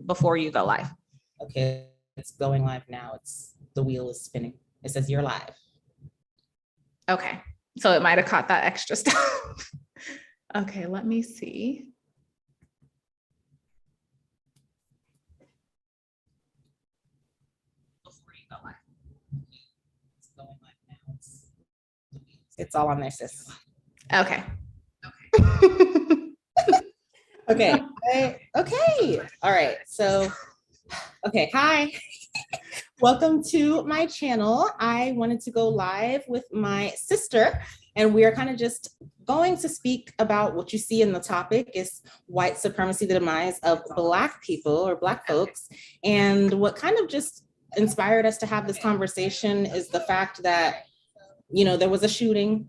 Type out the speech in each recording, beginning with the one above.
before you go live. Okay, it's going live now. The wheel is spinning. It says you're live. Okay, so it might have caught that extra stuff. Okay, let me see. Before you go live. It's going live now. It's all on there, sis. Okay. Okay. Okay. All right. So, okay. Hi. Welcome to my channel. I wanted to go live with my sister, and we are kind of just going to speak about what you see in the topic is white supremacy, the demise of Black people or Black folks. And what kind of just inspired us to have this conversation is the fact that, you know, there was a shooting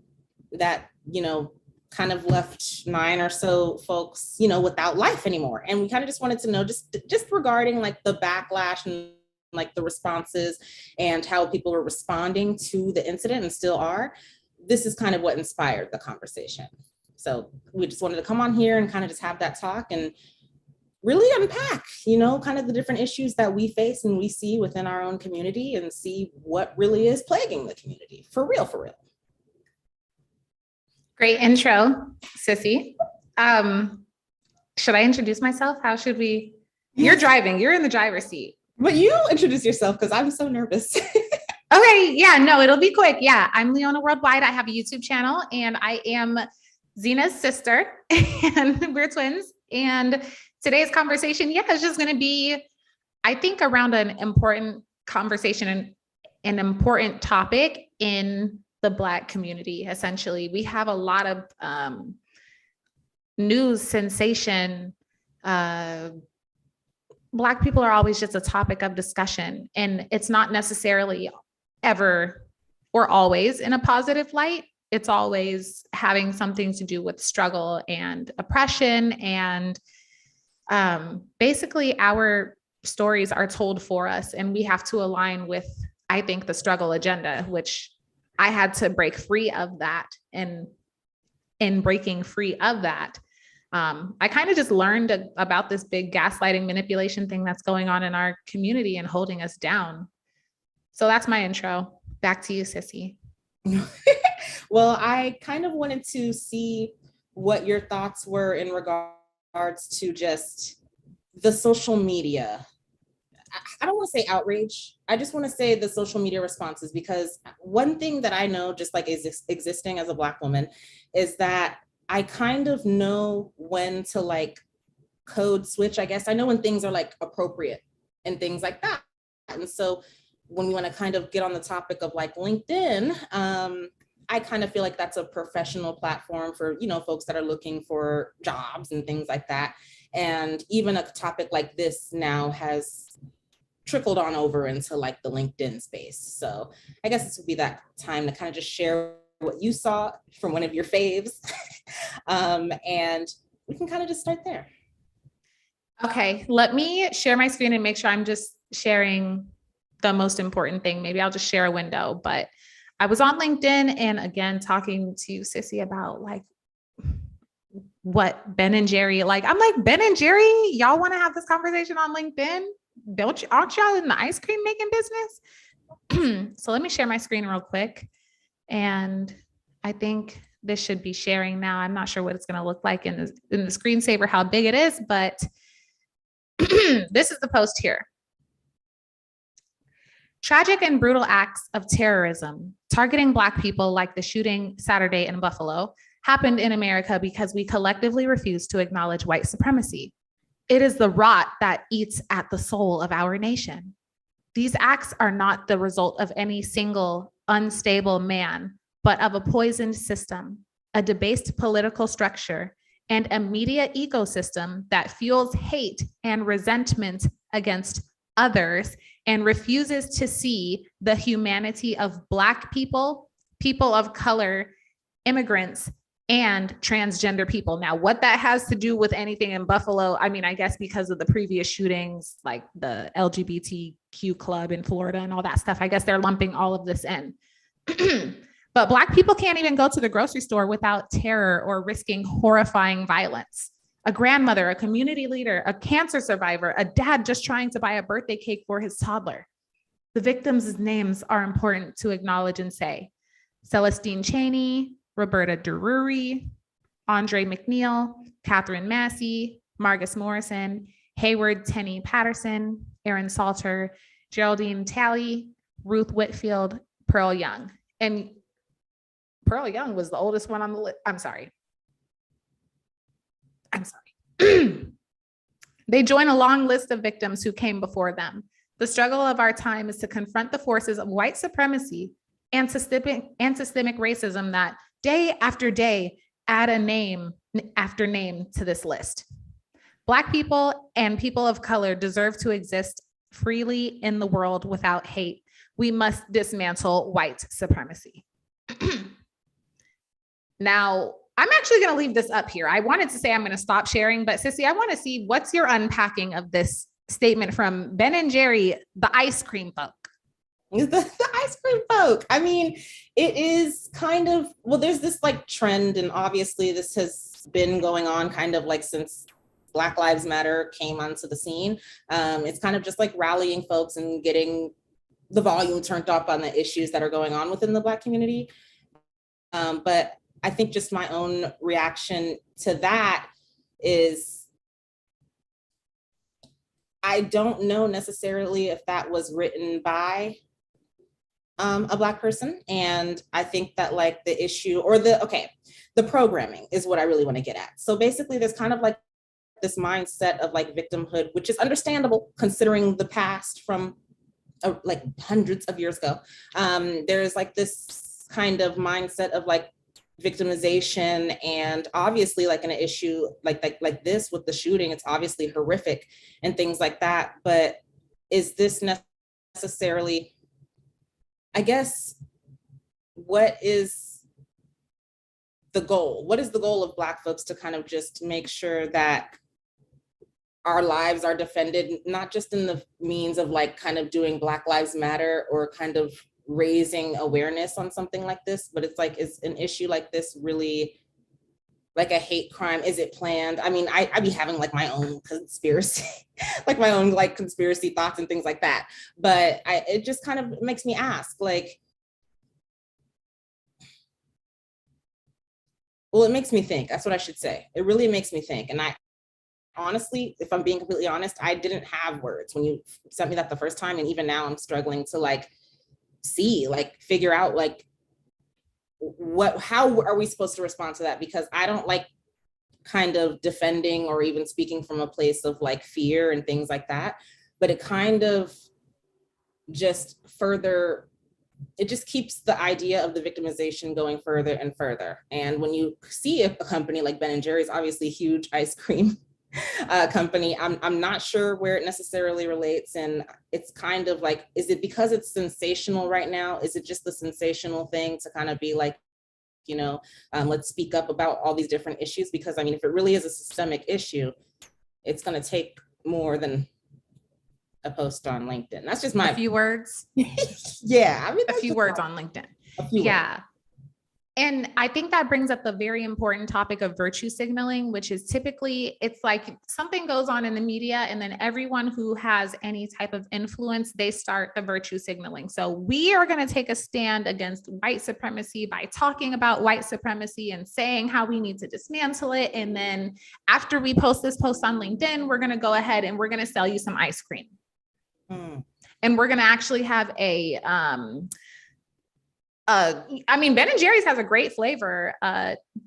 that, you know, kind of left 9 or so folks, you know, without life anymore. And we kind of just wanted to know just regarding like the backlash and like the responses and how people are responding to the incident and still are. This is kind of what inspired the conversation. So we just wanted to come on here and kind of just have that talk and really unpack, you know, kind of the different issues that we face and we see within our own community and see what really is plaguing the community. For real, for real. Great intro, Sissy. Should I introduce myself? How should we? Yes. You're driving, you're in the driver's seat. But you introduce yourself because I'm so nervous. Okay, yeah, no, it'll be quick. Yeah, I'm Leona Worldwide. I have a YouTube channel and I am Zena's sister and we're twins. And today's conversation, yeah, is just gonna be, I think, around an important conversation and an important topic in the Black community. Essentially, we have a lot of news sensation. Black people are always just a topic of discussion, and it's not necessarily ever or always in a positive light. It's always having something to do with struggle and oppression. And basically our stories are told for us, and we have to align with, I think, the struggle agenda, which I had to break free of that. And in breaking free of that, I kind of just learned about this big gaslighting manipulation thing that's going on in our community and holding us down. So that's my intro. Back to you, Sissy. Well, I kind of wanted to see what your thoughts were in regards to just the social media. I don't want to say outrage. I just want to say the social media responses, because one thing that I know, just like existing as a Black woman, is that I kind of know when to like code switch, I guess. I know when things are like appropriate and things like that. And so when we want to kind of get on the topic of like LinkedIn, I kind of feel like that's a professional platform for, you know, folks that are looking for jobs and things like that. And even a topic like this now has trickled on over into like the LinkedIn space. So I guess this would be that time to kind of just share what you saw from one of your faves. And we can kind of just start there. Okay, let me share my screen and make sure I'm just sharing the most important thing. Maybe I'll just share a window, but I was on LinkedIn and again, talking to Sissy about like what Ben and Jerry, like, I'm like, Ben and Jerry, y'all want to have this conversation on LinkedIn? Aren't y'all in the ice cream making business? So let me share my screen real quick. And I think this should be sharing now. I'm not sure what it's going to look like in the screensaver, how big it is, but this is the post here. Tragic and brutal acts of terrorism targeting Black people, like the shooting Saturday in Buffalo, happened in America because we collectively refuse to acknowledge white supremacy. It is the rot that eats at the soul of our nation. These acts are not the result of any single unstable man, but of a poisoned system, a debased political structure, and a media ecosystem that fuels hate and resentment against others and refuses to see the humanity of Black people, people of color, immigrants, and transgender people. Now, what that has to do with anything in Buffalo, I mean, I guess because of the previous shootings, like the LGBTQ club in Florida and all that stuff, I guess they're lumping all of this in. But Black people can't even go to the grocery store without terror or risking horrifying violence. a grandmother, a community leader, a cancer survivor, a dad just trying to buy a birthday cake for his toddler. The victims' names are important to acknowledge and say. Celestine Chaney, Roberta Drury, Andre McNeil, Catherine Massey, Margus Morrison, Hayward Tenney Patterson, Aaron Salter, Geraldine Talley, Ruth Whitfield, Pearl Young. And Pearl Young was the oldest one on the list. I'm sorry. They join a long list of victims who came before them. The struggle of our time is to confront the forces of white supremacy and systemic racism that day after day add a name after name to this list. Black people and people of color deserve to exist freely in the world without hate. We must dismantle white supremacy. Now, I'm actually going to leave this up here. I wanted to say I'm going to stop sharing, but Sissy, I want to see what's your unpacking of this statement from Ben and Jerry, the ice cream folk. The ice cream folk. I mean, it is kind of, well, there's this like trend, and obviously this has been going on kind of like since Black Lives Matter came onto the scene. It's kind of just like rallying folks and getting the volume turned up on the issues that are going on within the Black community. But I think just my own reaction to that is, I don't know necessarily if that was written by a Black person. And I think that like the issue or the programming is what I really want to get at. So basically there's kind of like this mindset of like victimhood, which is understandable considering the past from like hundreds of years ago. There's like this kind of mindset of like victimization, and obviously like in an issue like this with the shooting, it's obviously horrific and things like that. But is this necessarily, I guess, what is the goal? What is the goal of Black folks to kind of just make sure that our lives are defended, not just in the means of like kind of doing Black Lives Matter or kind of raising awareness on something like this, but it's like, is an issue like this really like a hate crime? Is it planned? I mean, I be having like my own conspiracy, like my own like conspiracy thoughts and things like that. But it just kind of makes me ask, like, well, it makes me think. That's what I should say. It really makes me think. And I honestly, if I'm being completely honest, I didn't have words when you sent me that the first time. And even now I'm struggling to like figure out like how are we supposed to respond to that? Because I don't like kind of defending or even speaking from a place of like fear and things like that, but it kind of just further, it just keeps the idea of the victimization going further and further. And when you see a company like Ben and Jerry's, obviously huge ice cream company, I'm not sure where it necessarily relates. And it's kind of like, is it because it's sensational right now? Is it just the sensational thing to kind of be like, you know, let's speak up about all these different issues? Because I mean, if it really is a systemic issue, it's going to take more than a post on LinkedIn. That's just my few words. Yeah, I mean, a few words on LinkedIn. Yeah. Words. And I think that brings up the very important topic of virtue signaling, which is typically, it's like something goes on in the media and then everyone who has any type of influence, they start the virtue signaling. So we are going to take a stand against white supremacy by talking about white supremacy and saying how we need to dismantle it. And then after we post this post on LinkedIn, we're going to go ahead and we're going to sell you some ice cream. And we're going to actually have a, I mean, Ben and Jerry's has a great flavor,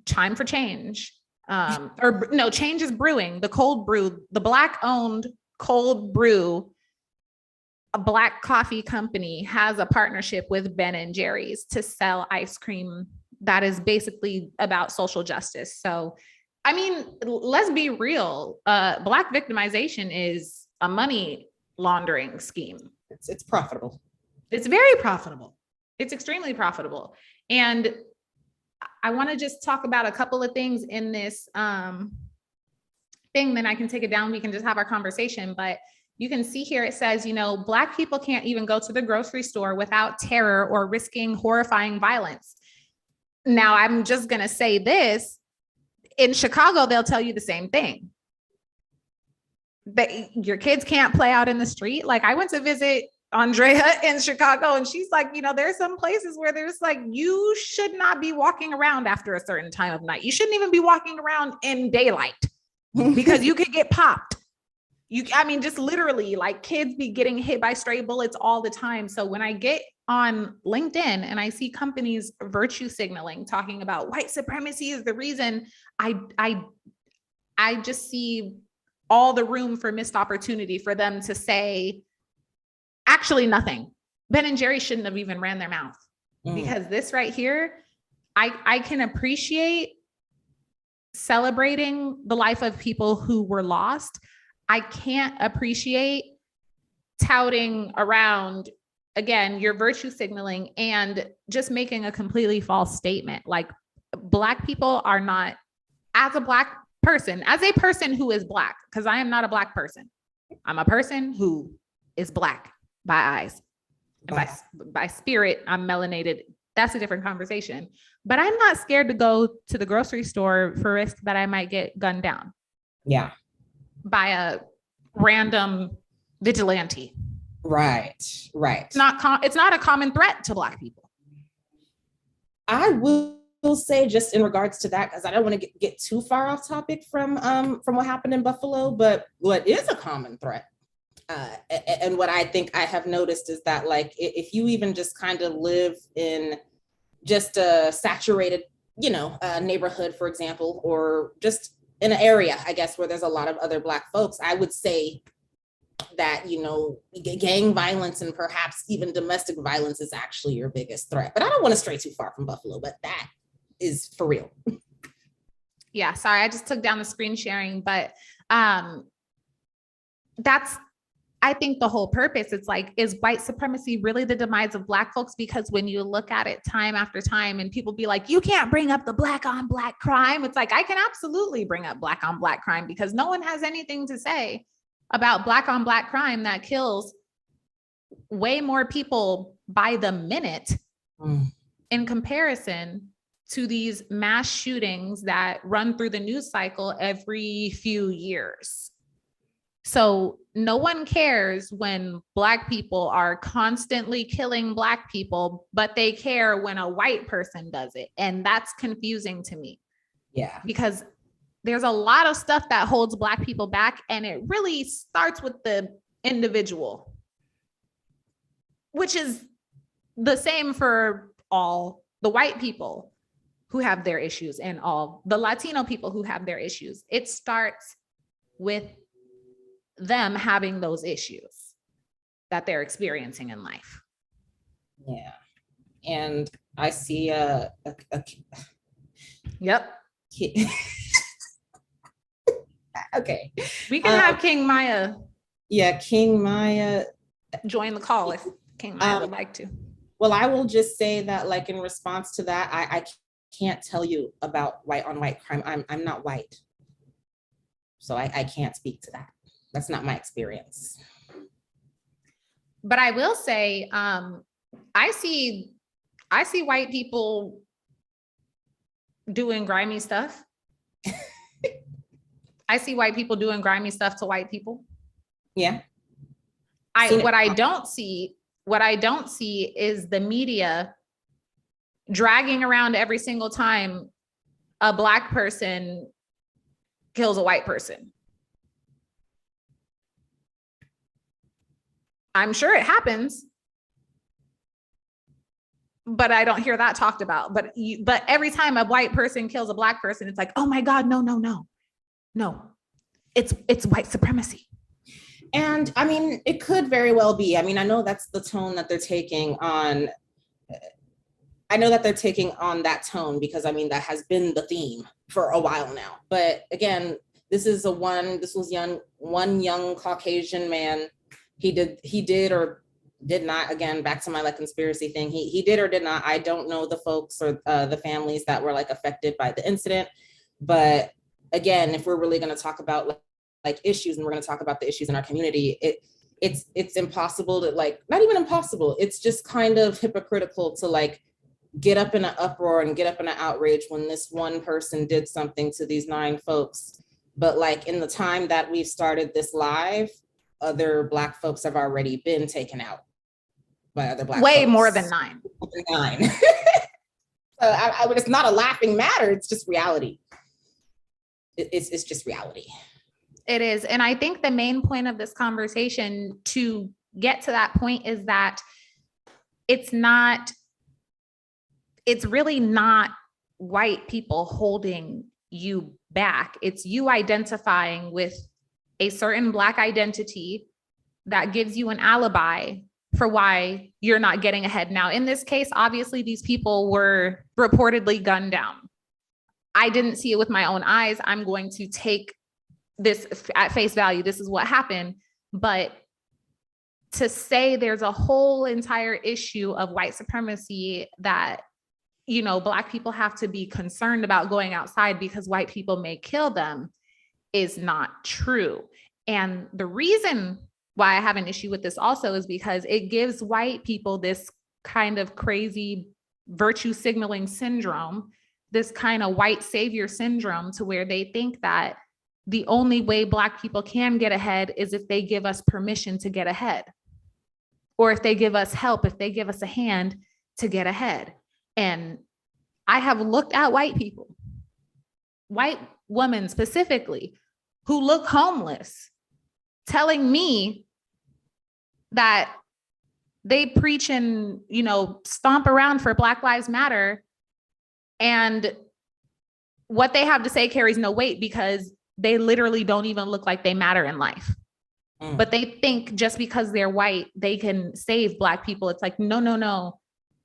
Time for Change, or no, Change is Brewing, the cold brew, the Black owned cold brew, a Black coffee company has a partnership with Ben and Jerry's to sell ice cream that is basically about social justice. So, I mean, let's be real, Black victimization is a money laundering scheme. It's profitable. It's very profitable. It's extremely profitable. And I want to just talk about a couple of things in this thing, then I can take it down. We can just have our conversation. But you can see here, it says, you know, Black people can't even go to the grocery store without terror or risking horrifying violence. Now, I'm just going to say this. In Chicago, they'll tell you the same thing. that your kids can't play out in the street. Like I went to visit Andrea in Chicago, and she's like, there's some places where there's like, you should not be walking around after a certain time of night. You shouldn't even be walking around in daylight because you could get popped. Just literally, like kids be getting hit by stray bullets all the time. So when I get on LinkedIn and I see companies virtue signaling, talking about white supremacy is the reason, I just see all the room for missed opportunity for them to say, actually nothing. Ben and Jerry shouldn't have even ran their mouth because this right here, I can appreciate celebrating the life of people who were lost. I can't appreciate touting around, again, your virtue signaling and just making a completely false statement. Like Black people are not, as a Black person, as a person who is Black, because I am not a Black person. I'm a person who is Black by eyes. And by spirit, I'm melanated. That's a different conversation. But I'm not scared to go to the grocery store for risk that I might get gunned down. Yeah. By a random vigilante. Right. It's not a common threat to Black people. I will say, just in regards to that, because I don't want to get too far off topic from what happened in Buffalo, but what is a common threat, and what I think I have noticed is that, like, if you even just kind of live in just a saturated, neighborhood, for example, or just in an area, I guess, where there's a lot of other Black folks, I would say that, gang violence and perhaps even domestic violence is actually your biggest threat. But I don't want to stray too far from Buffalo, but that is for real. Yeah, sorry, I just took down the screen sharing, but that's, I think, the whole purpose. It's like, is white supremacy really the demise of Black folks? Because when you look at it time after time and people be like, you can't bring up the Black on Black crime. It's like, I can absolutely bring up Black on Black crime because no one has anything to say about Black on Black crime that kills way more people by the minute in comparison to these mass shootings that run through the news cycle every few years. So no one cares when Black people are constantly killing Black people, but they care when a white person does it. And that's confusing to me. Yeah. Because there's a lot of stuff that holds Black people back, and it really starts with the individual, which is the same for all the white people who have their issues and all the Latino people who have their issues. It starts with them having those issues that they're experiencing in life. Yeah. And I see Yep. Okay. We can have King Maya. Yeah, King Maya. Join the call if King Maya would like to. Well, I will just say that, like, in response to that, I can't tell you about white on white crime. I'm not white. So I can't speak to that. That's not my experience. But I will say, I see white people doing grimy stuff. I see white people doing grimy stuff to white people. Yeah. What I don't see is the media dragging around every single time a Black person kills a white person. I'm sure it happens, but I don't hear that talked about. But every time a white person kills a Black person, it's like, oh my God, no. It's white supremacy. And I mean, it could very well be. I mean, I know that's the tone that they're taking on. I know that they're taking on that tone because, I mean, that has been the theme for a while now. But again, this was one young Caucasian man. He did or did not, again, back to my like conspiracy thing. He did or did not. I don't know the folks or the families that were like affected by the incident. But again, if we're really going to talk about like issues, and we're going to talk about the issues in our community, it's impossible to, like, not even impossible, it's just kind of hypocritical to like get up in an uproar and get up in an outrage when this one person did something to these 9 folks But like in the time that we've started this live, other Black folks have already been taken out by other Black Way folks. more than 9. 9. So it's not a laughing matter. It's just reality. It's just reality. It is. And I think the main point of this conversation to get to that point is that it's really not white people holding you back. It's you identifying with a certain Black identity that gives you an alibi for why you're not getting ahead. Now, in this case, obviously, these people were reportedly gunned down. I didn't see it with my own eyes. I'm going to take this at face value. This is what happened. But to say there's a whole entire issue of white supremacy that, you know, Black people have to be concerned about going outside because white people may kill them is not true. And the reason why I have an issue with this also is because it gives white people this kind of crazy virtue signaling syndrome, this kind of white savior syndrome, to where they think that the only way Black people can get ahead is if they give us permission to get ahead, or if they give us help, if they give us a hand to get ahead. And I have looked at white people, white women specifically, who look homeless, telling me that they preach and, you know, stomp around for Black Lives Matter, and what they have to say carries no weight because they literally don't even look like they matter in life. But they think just because they're white, they can save Black people. It's like, no, no, no.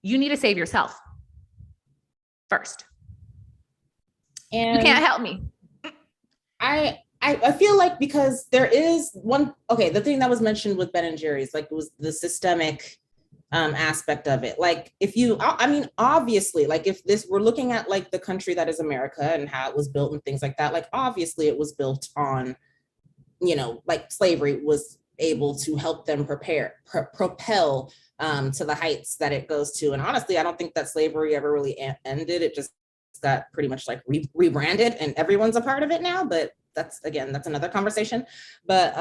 You need to save yourself first. And you can't help me. I feel like because there is one, okay, the thing that was mentioned with Ben and Jerry's, like, was the systemic aspect of it. Like, if you, I mean, obviously, like, if this, we're looking at like the country that is America and how it was built and things like that, like, obviously it was built on, you know, like slavery was able to help them propel to the heights that it goes to. And honestly, I don't think that slavery ever really ended. It just got pretty much like rebranded and everyone's a part of it now. But that's, again, that's another conversation. But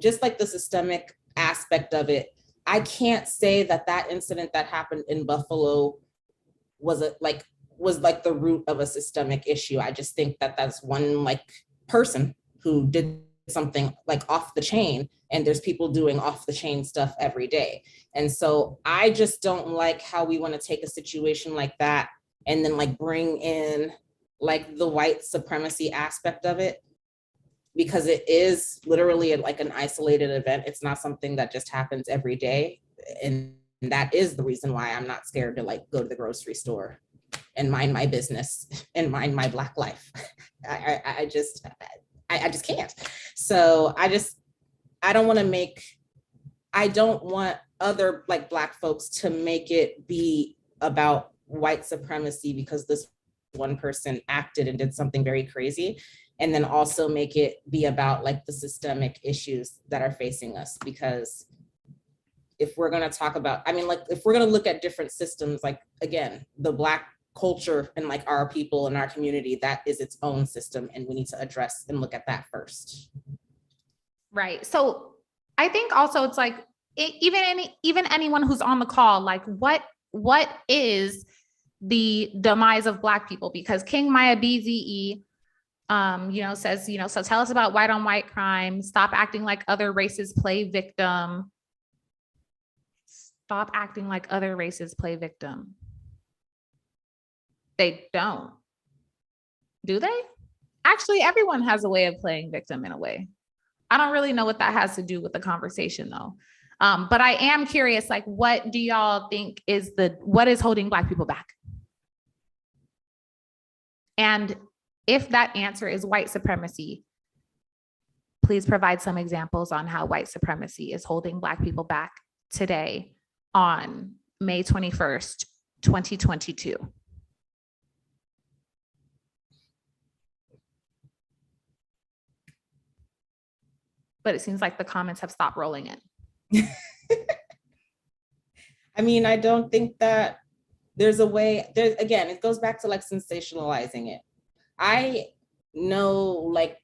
just like the systemic aspect of it, I can't say that that incident that happened in Buffalo was like the root of a systemic issue. I just think that that's one like person who did something like off the chain, and there's people doing off the chain stuff every day. And so I just don't like how we want to take a situation like that and then like bring in like the white supremacy aspect of it, because it is literally like an isolated event. It's not something that just happens every day. And that is the reason why I'm not scared to like go to the grocery store and mind my business and mind my Black life. I just can't. So I don't want other like Black folks to make it be about white supremacy because this one person acted and did something very crazy, and then also make it be about like the systemic issues that are facing us. Because if we're going to talk about, I mean, like, if we're going to look at different systems, like, again, the Black culture and like our people and our community, that is its own system, and we need to address and look at that first. Right. So I think also it's like, even anyone who's on the call, like, what is the demise of Black people? Because King Maya BZE, says, so tell us about white on white crime. Stop acting like other races play victim. Stop acting like other races play victim. They don't. Do they? Actually, everyone has a way of playing victim in a way. I don't really know what that has to do with the conversation though. But I am curious, like, what do y'all think what is holding Black people back? And if that answer is white supremacy, please provide some examples on how white supremacy is holding Black people back today on May 21st, 2022. But it seems like the comments have stopped rolling in. I mean, I don't think that there's a way, again, it goes back to like sensationalizing it. I know like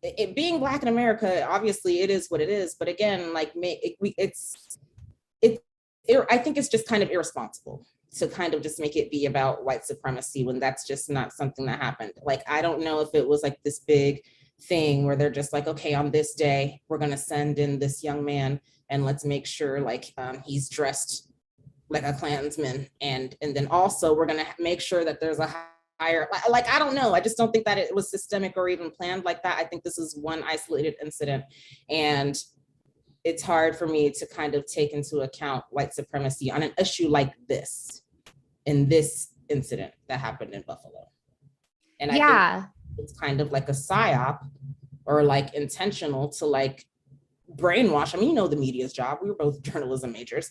it being Black in America, obviously it is what it is. But again, like I think it's just kind of irresponsible to kind of just make it be about white supremacy when that's just not something that happened. Like, I don't know if it was like this big thing where they're just like, okay, on this day, we're going to send in this young man and let's make sure like he's dressed like a Klansman. And then also we're going to make sure that there's a higher, like, I don't know. I just don't think that it was systemic or even planned like that. I think this is one isolated incident. And it's hard for me to kind of take into account white supremacy on an issue like this, in this incident that happened in Buffalo. And I think it's kind of like a psyop or like intentional to like brainwash. I mean, you know, the media's job, we were both journalism majors,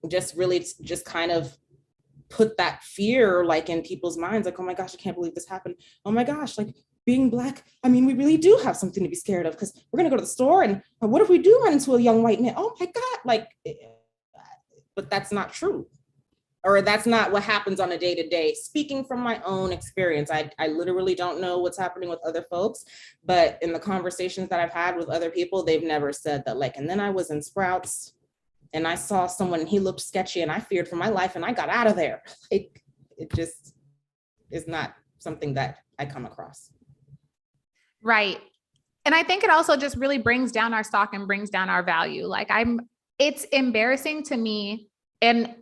just really just kind of put that fear like in people's minds, like, oh my gosh, I can't believe this happened. Oh my gosh, like being Black, I mean, we really do have something to be scared of because we're gonna go to the store and what if we do run into a young white man? Oh my God, like, but that's not true. Or that's not what happens on a day-to-day. Speaking from my own experience, I literally don't know what's happening with other folks, but in the conversations that I've had with other people, they've never said that like, and then I was in Sprouts and I saw someone, he looked sketchy and I feared for my life and I got out of there. Like, it just is not something that I come across. Right. And I think it also just really brings down our stock and brings down our value. Like it's embarrassing to me. And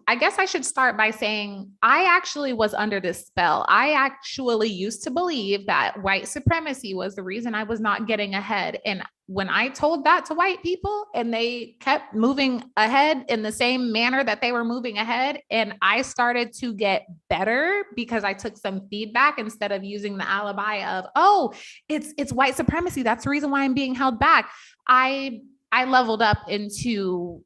I guess I should start by saying, I actually was under this spell. I actually used to believe that white supremacy was the reason I was not getting ahead. And when I told that to white people and they kept moving ahead in the same manner that they were moving ahead, and I started to get better because I took some feedback instead of using the alibi of, oh, it's white supremacy. That's the reason why I'm being held back. I leveled up into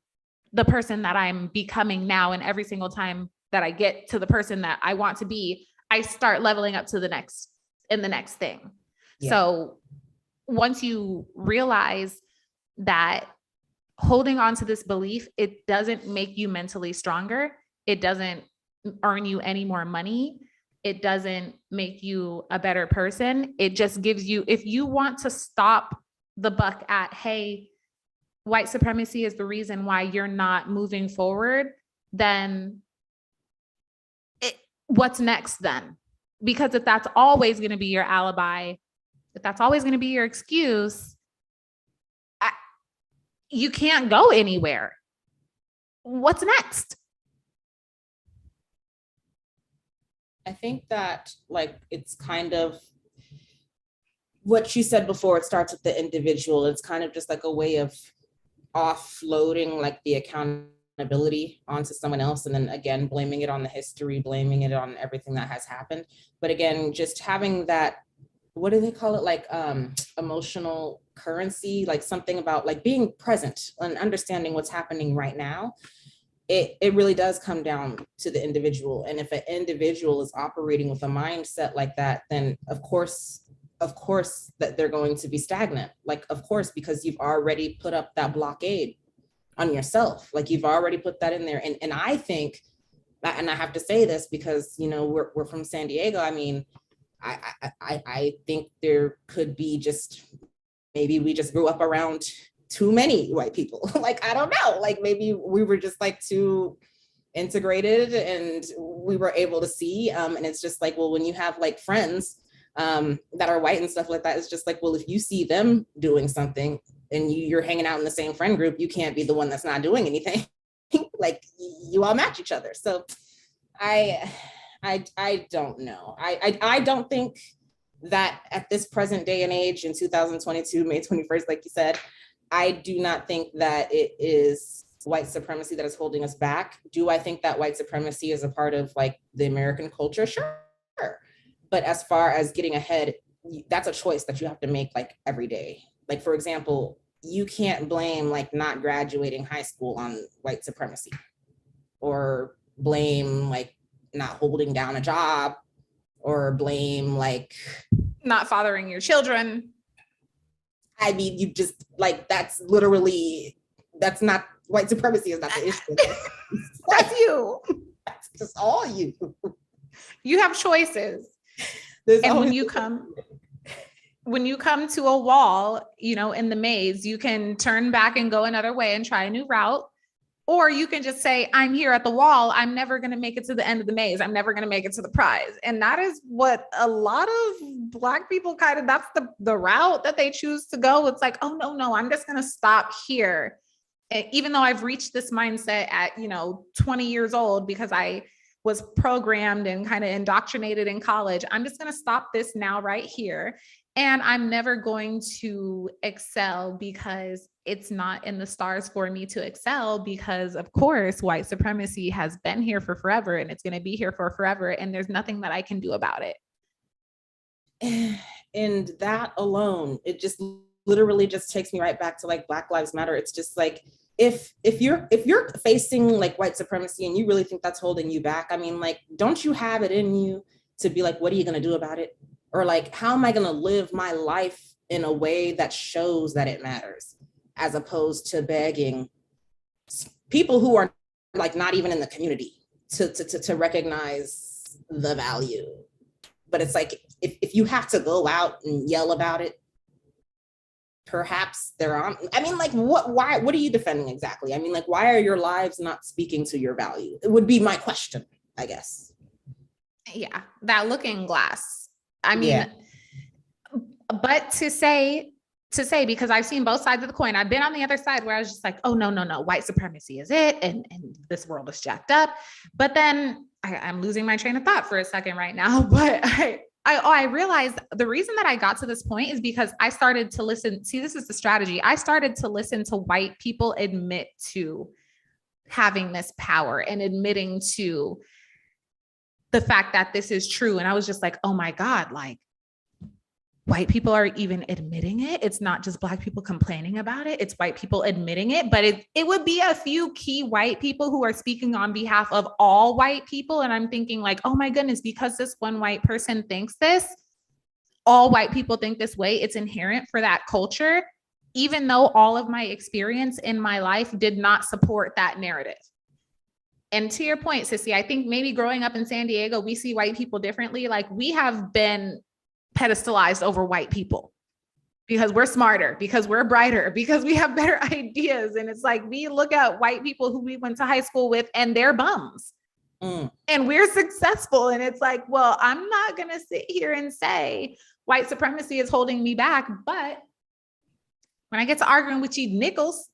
the person that I'm becoming now. And every single time that I get to the person that I want to be, I start leveling up to the next thing. Yeah. So once you realize that holding on to this belief, it doesn't make you mentally stronger. It doesn't earn you any more money. It doesn't make you a better person. It just gives you, if you want to stop the buck at, hey, white supremacy is the reason why you're not moving forward, then what's next then? Because if that's always going to be your alibi, if that's always going to be your excuse, you can't go anywhere. What's next? I think that like, it's kind of what you said before, it starts with the individual. It's kind of just like a way of offloading like the accountability onto someone else, and then again blaming it on the history, blaming it on everything that has happened. But again, just having that, what do they call it, like emotional currency, like something about like being present and understanding what's happening right now. It really does come down to the individual. And if an individual is operating with a mindset like that, then of course that they're going to be stagnant. Like, of course, because you've already put up that blockade on yourself. Like, you've already put that in there. And I think, and I have to say this because, you know, we're from San Diego. I mean, I think there could be just, maybe we just grew up around too many white people. Like, I don't know, like maybe we were just like too integrated and we were able to see. And it's just like, well, when you have like friends that are white and stuff like that, it's just like, well, if you see them doing something and you're hanging out in the same friend group, you can't be the one that's not doing anything. Like, you all match each other. So I don't know. I don't think that at this present day and age in 2022, May 21st, like you said, I do not think that it is white supremacy that is holding us back. Do I think that white supremacy is a part of like the American culture? Sure. But as far as getting ahead, that's a choice that you have to make like every day. Like, for example, you can't blame like not graduating high school on white supremacy, or blame like not holding down a job, or blame like not fathering your children. I mean, you just like, that's literally, that's not, white supremacy is not the issue. That's you. That's just all you. You have choices. And when you come, when you come to a wall, in the maze, you can turn back and go another way and try a new route. Or you can just say, I'm here at the wall. I'm never going to make it to the end of the maze. I'm never going to make it to the prize. And that is what a lot of Black people that's the route that they choose to go. It's like, oh, no, I'm just going to stop here. And even though I've reached this mindset at, 20 years old, because I was programmed and kind of indoctrinated in college, I'm just going to stop this now right here. And I'm never going to excel because it's not in the stars for me to excel, because of course, white supremacy has been here for forever and it's going to be here for forever. And there's nothing that I can do about it. And that alone, it just literally just takes me right back to like Black Lives Matter. It's just like, if you're facing like white supremacy and you really think that's holding you back, I mean, like, don't you have it in you to be like, what are you going to do about it? Or like, how am I going to live my life in a way that shows that it matters, as opposed to begging people who are like not even in the community to recognize the value. But it's like, if you have to go out and yell about it, perhaps they're on. I mean, like, what are you defending exactly? I mean, like, why are your lives not speaking to your value? It would be my question, I guess. Yeah, that looking glass. I mean, but to say, because I've seen both sides of the coin. I've been on the other side where I was just like, oh, no, white supremacy is it. And this world is jacked up. But then I'm losing my train of thought for a second right now. But I realized the reason that I got to this point is because I started to listen. See, this is the strategy. I started to listen to white people admit to having this power and admitting to the fact that this is true. And I was just like, oh my God, like, white people are even admitting it. It's not just Black people complaining about it. It's white people admitting it, but it would be a few key white people who are speaking on behalf of all white people. And I'm thinking like, oh my goodness, because this one white person thinks this, all white people think this way. It's inherent for that culture, even though all of my experience in my life did not support that narrative. And to your point, Sissy, I think maybe growing up in San Diego, we see white people differently. Like, we have been pedestalized over white people because we're smarter, because we're brighter, because we have better ideas. And it's like, we look at white people who we went to high school with and they're bums and we're successful. And it's like, well, I'm not going to sit here and say white supremacy is holding me back. But when I get to arguing with you nickels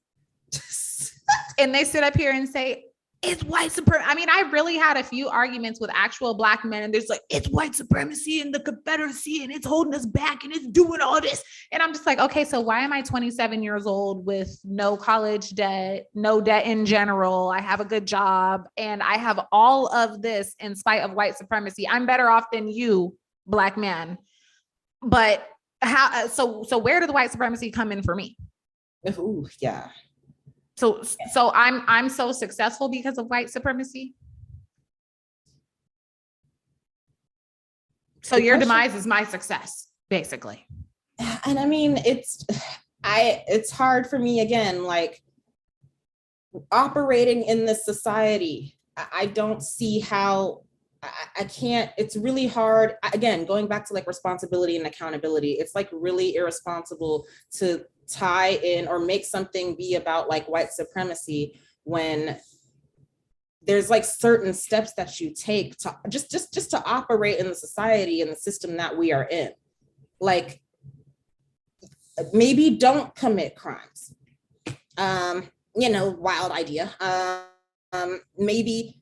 and they sit up here and say, it's white supremacy. I mean, I really had a few arguments with actual Black men, and there's like, it's white supremacy and the Confederacy, and it's holding us back, and it's doing all this. And I'm just like, okay, so why am I 27 years old with no college debt, no debt in general? I have a good job, and I have all of this in spite of white supremacy. I'm better off than you, Black man. But how? So where did the white supremacy come in for me? Ooh, yeah. So I'm so successful because of white supremacy. So your demise is my success, basically. And I mean, it's hard for me, again, like, operating in this society. I don't see how I can't. It's really hard. Again, going back to like responsibility and accountability, it's like really irresponsible to tie in or make something be about like white supremacy when there's like certain steps that you take to just to operate in the society and the system that we are in. Like, maybe don't commit crimes. Wild idea. Maybe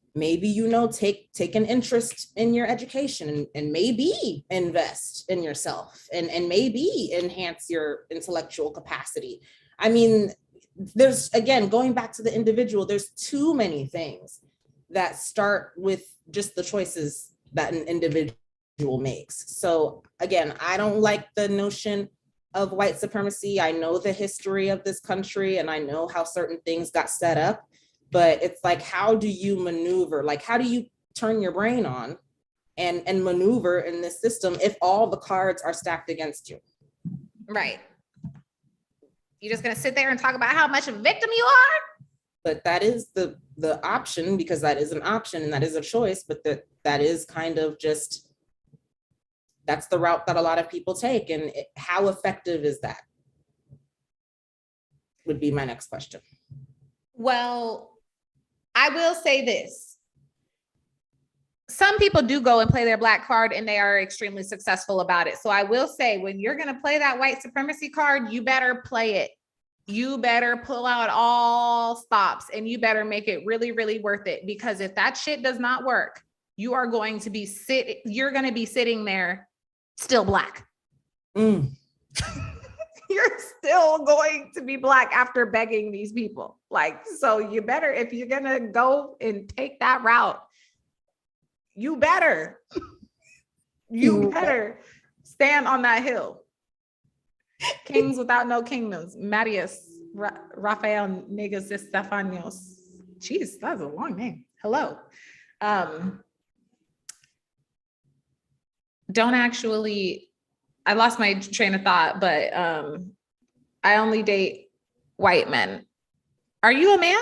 take an interest in your education and maybe invest in yourself and maybe enhance your intellectual capacity. I mean, there's, again, going back to the individual, there's too many things that start with just the choices that an individual makes. So again, I don't like the notion of white supremacy. I know the history of this country and I know how certain things got set up. But it's like, how do you maneuver? Like, how do you turn your brain on and maneuver in this system if all the cards are stacked against you? Right. You're just going to sit there and talk about how much of a victim you are? But that is the option, because that is an option and that is a choice. But that is kind of just, that's the route that a lot of people take. And how effective is that? Would be my next question. Well, I will say this. Some people do go and play their Black card and they are extremely successful about it. So I will say, when you're going to play that white supremacy card, you better play it. You better pull out all stops and you better make it really, really worth it. Because if that shit does not work, you are going to be you're going to be sitting there still Black. You're still going to be Black after begging these people. Like, so you better, if you're going to go and take that route, you better stand on that hill. Kings without no kingdoms. Marius Rafael Negas Estefanios. Jeez, that's a long name. Hello. Don't actually, I lost my train of thought, but I only date white men. Are you a man?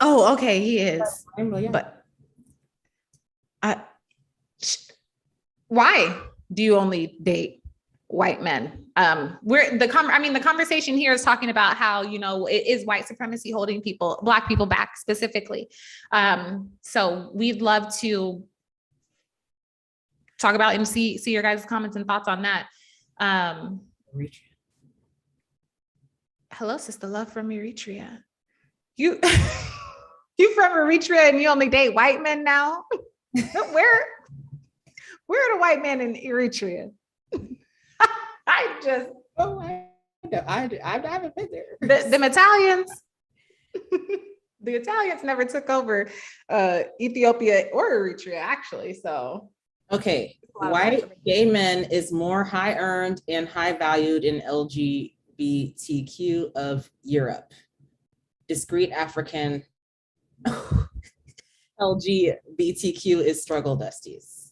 Oh, okay, he is. But why do you only date white men? The conversation here is talking about how, you know, it is white supremacy holding Black people back specifically. So we'd love to talk about and see your guys' comments and thoughts on that. Hello, sister love from Eritrea. You from Eritrea and you only date white men now? Where are the white men in Eritrea? I haven't been there. The Italians. The Italians never took over Ethiopia or Eritrea, actually. So okay, white gay men is more high earned and high valued in LGBTQ of Europe. Discrete African LGBTQ is struggle besties.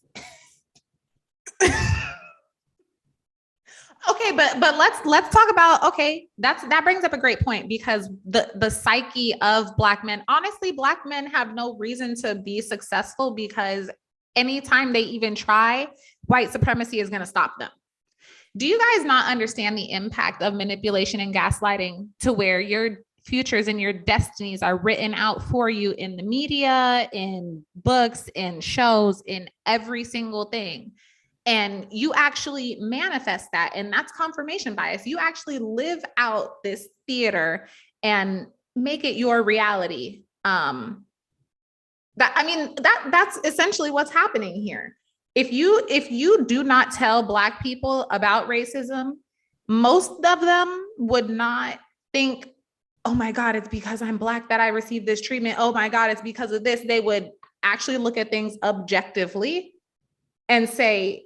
Okay, but let's talk about, okay, that brings up a great point, because the psyche of Black men, honestly, Black men have no reason to be successful, because anytime they even try, white supremacy is going to stop them. Do you guys not understand the impact of manipulation and gaslighting, to where your futures and your destinies are written out for you in the media, in books, in shows, in every single thing? And you actually manifest that. And that's confirmation bias. You actually live out this theater and make it your reality. That's essentially what's happening here. If you do not tell Black people about racism, most of them would not think, oh my God, it's because I'm Black that I received this treatment. Oh my God, it's because of this. They would actually look at things objectively and say,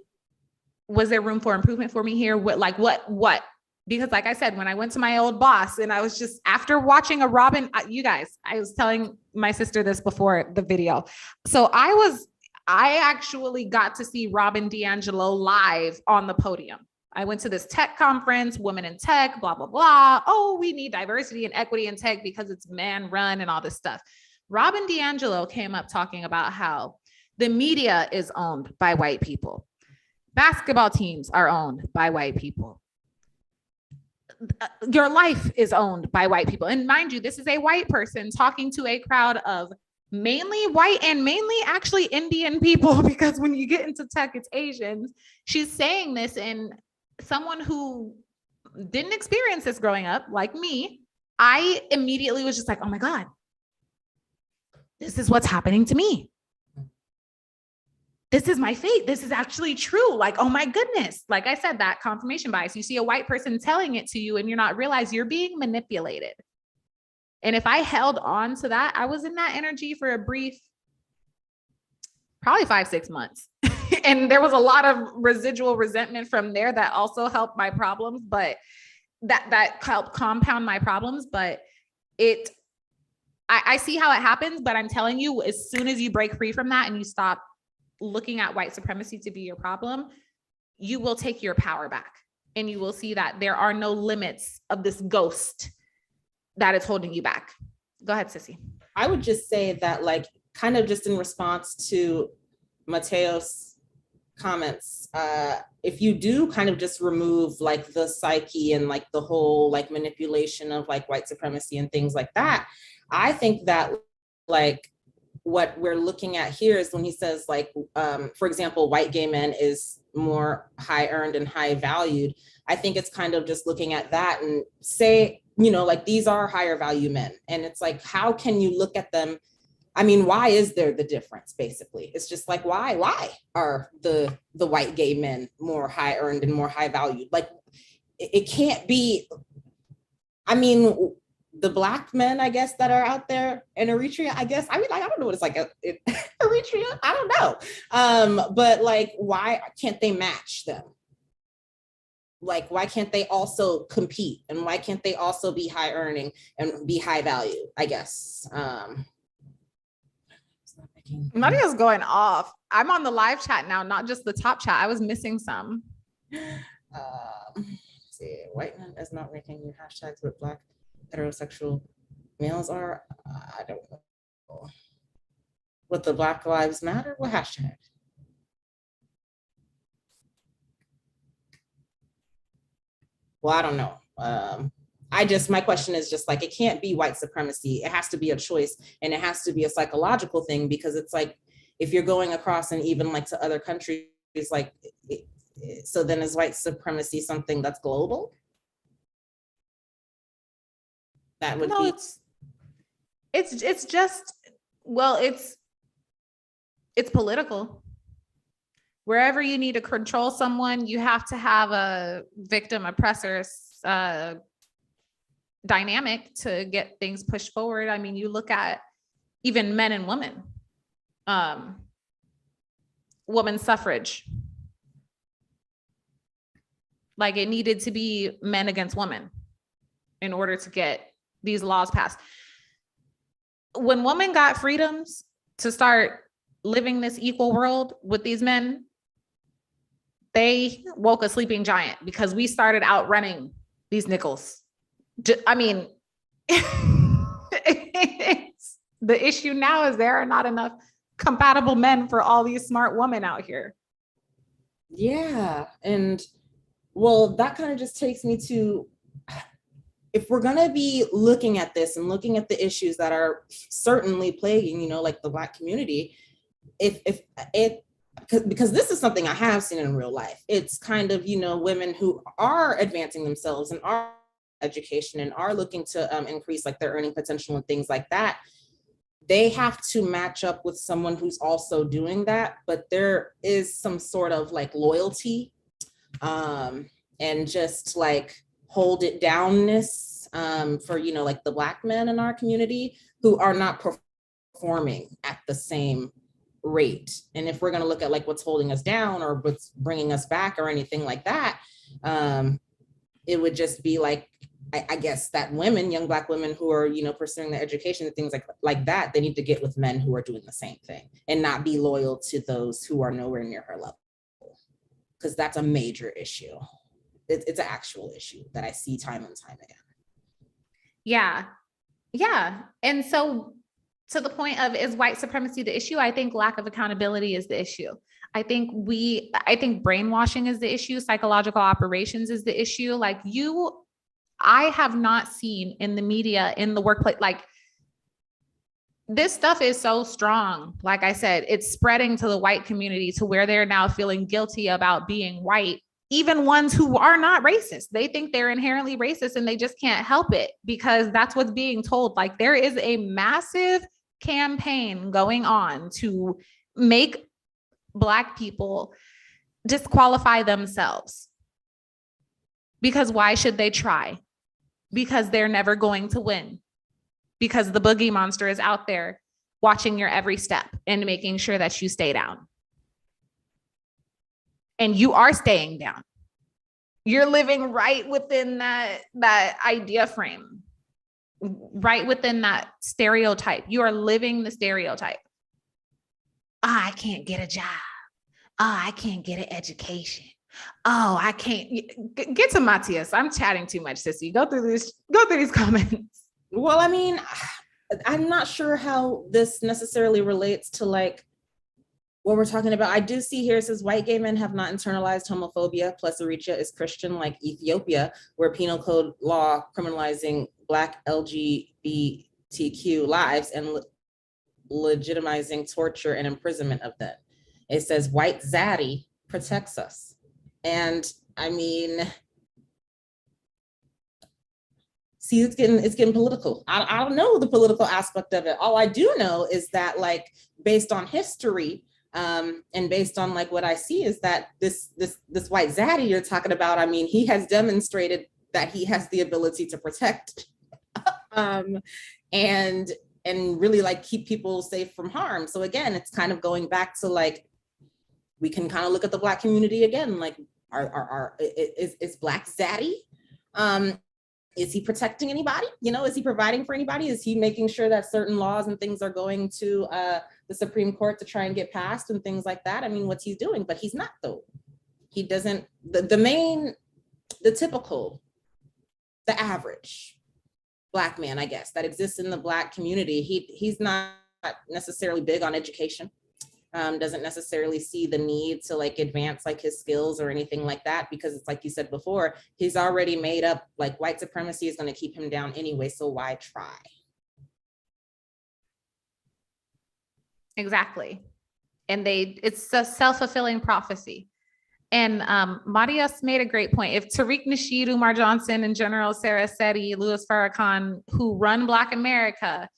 was there room for improvement for me here? What? Because like I said, when I went to my old boss and I was just, after watching a Robin, you guys, I was telling my sister this before the video. So I actually got to see Robin DiAngelo live on the podium. I went to this tech conference, Women in Tech, blah, blah, blah. Oh, we need diversity and equity in tech because it's man run and all this stuff. Robin DiAngelo came up talking about how the media is owned by white people. Basketball teams are owned by white people. Your life is owned by white people. And mind you, this is a white person talking to a crowd of mainly white and mainly actually Indian people, because when you get into tech, it's Asians. She's saying this, and someone who didn't experience this growing up, like me, I immediately was just like, oh my God, this is what's happening to me. This is my fate. This is actually true. Like, oh my goodness. Like I said, that confirmation bias. You see a white person telling it to you and you're not realize you're being manipulated. And if I held on to that, I was in that energy for a brief, probably 5-6 months. And there was a lot of residual resentment from there that also helped my problems, but that helped compound my problems. But I see how it happens, but I'm telling you, as soon as you break free from that and you stop looking at white supremacy to be your problem, you will take your power back, and you will see that there are no limits of this ghost that is holding you back. Go ahead, Sissy. I would just say that, like, kind of just in response to Mateo's comments, if you do kind of just remove like the psyche and like the whole like manipulation of like white supremacy and things like that, I think that like what we're looking at here is when he says like, for example, white gay men is more high earned and high valued. I think it's kind of just looking at that and say, you know, like these are higher value men. And it's like, how can you look at them? I mean, why is there the difference? Basically, it's just like, why are the white gay men more high earned and more high valued? Like it can't be. I mean, the Black men, I guess, that are out there in Eritrea, I guess, I mean, like, I don't know what it's like in Eritrea, I don't know. But like, why can't they match them? Like, why can't they also compete? And why can't they also be high earning and be high value, I guess? Nadia's going off. I'm on the live chat now, not just the top chat. I was missing some. See, white men is not making new hashtags with Black heterosexual males are. I don't know. What the Black Lives Matter? What hashtag? Well, I don't know. My question is just like, it can't be white supremacy. It has to be a choice, and it has to be a psychological thing, because it's like, if you're going across and even like to other countries, like, so then is white supremacy something that's global? That would be. It's just, well, it's political. Wherever you need to control someone, you have to have a victim oppressor dynamic to get things pushed forward. I mean, you look at even men and women, women's suffrage. Like, it needed to be men against women in order to get these laws passed. When women got freedoms to start living this equal world with these men, they woke a sleeping giant, because we started outrunning these nickels. I mean, the issue now is there are not enough compatible men for all these smart women out here. Yeah. And well, that kind of just takes me to, if we're going to be looking at this and looking at the issues that are certainly plaguing, you know, like the Black community, because this is something I have seen in real life. It's kind of, you know, women who are advancing themselves and are education and are looking to increase like their earning potential and things like that. They have to match up with someone who's also doing that, but there is some sort of like loyalty and just like hold it downness for, you know, like the Black men in our community who are not performing at the same rate. And if we're going to look at like what's holding us down or what's bringing us back or anything like that, it would just be like, I guess that women, young Black women who are, you know, pursuing their education and things like that, they need to get with men who are doing the same thing and not be loyal to those who are nowhere near her level, because that's a major issue. It's an actual issue that I see time and time again. Yeah. And so, to the point of, is white supremacy the issue? I think lack of accountability is the issue. I think brainwashing is the issue. Psychological operations is the issue. Like, I have not seen in the media, in the workplace, like, this stuff is so strong. Like I said, it's spreading to the white community to where they're now feeling guilty about being white. Even ones who are not racist, they think they're inherently racist and they just can't help it because that's what's being told. Like, there is a massive campaign going on to make Black people disqualify themselves. Because why should they try? Because they're never going to win. Because the boogie monster is out there watching your every step and making sure that you stay down. And you are staying down. You're living right within that idea frame, right within that stereotype. You are living the stereotype. Oh, I can't get a job. Oh, I can't get an education. Oh, I can't get to Matthias. I'm chatting too much, sissy. Go through these comments. Well, I mean, I'm not sure how this necessarily relates to like what we're talking about. I do see here, it says white gay men have not internalized homophobia. Plus Eritrea is Christian like Ethiopia, where penal code law criminalizing Black LGBTQ lives and legitimizing torture and imprisonment of them. It says white zaddy protects us. And I mean, see, it's getting political. I don't know the political aspect of it. All I do know is that, like, based on history, and based on like what I see, is that this white zaddy you're talking about, I mean, he has demonstrated that he has the ability to protect and really like keep people safe from harm. So again, it's kind of going back to like, we can kind of look at the Black community again, like is Black zaddy, is he protecting anybody? You know, is he providing for anybody? Is he making sure that certain laws and things are going to the Supreme Court to try and get passed and things like that? I mean, what's he doing? But he's not, though. He doesn't, the typical, the average Black man, I guess, that exists in the Black community, he's not necessarily big on education. Doesn't necessarily see the need to like advance like his skills or anything like that, because it's like you said before, he's already made up like white supremacy is going to keep him down anyway, so why try? Exactly. And it's a self-fulfilling prophecy. And Marius made a great point. If Tariq Nasheed, Umar Johnson, and General Sarah Seti, Louis Farrakhan, who run Black America,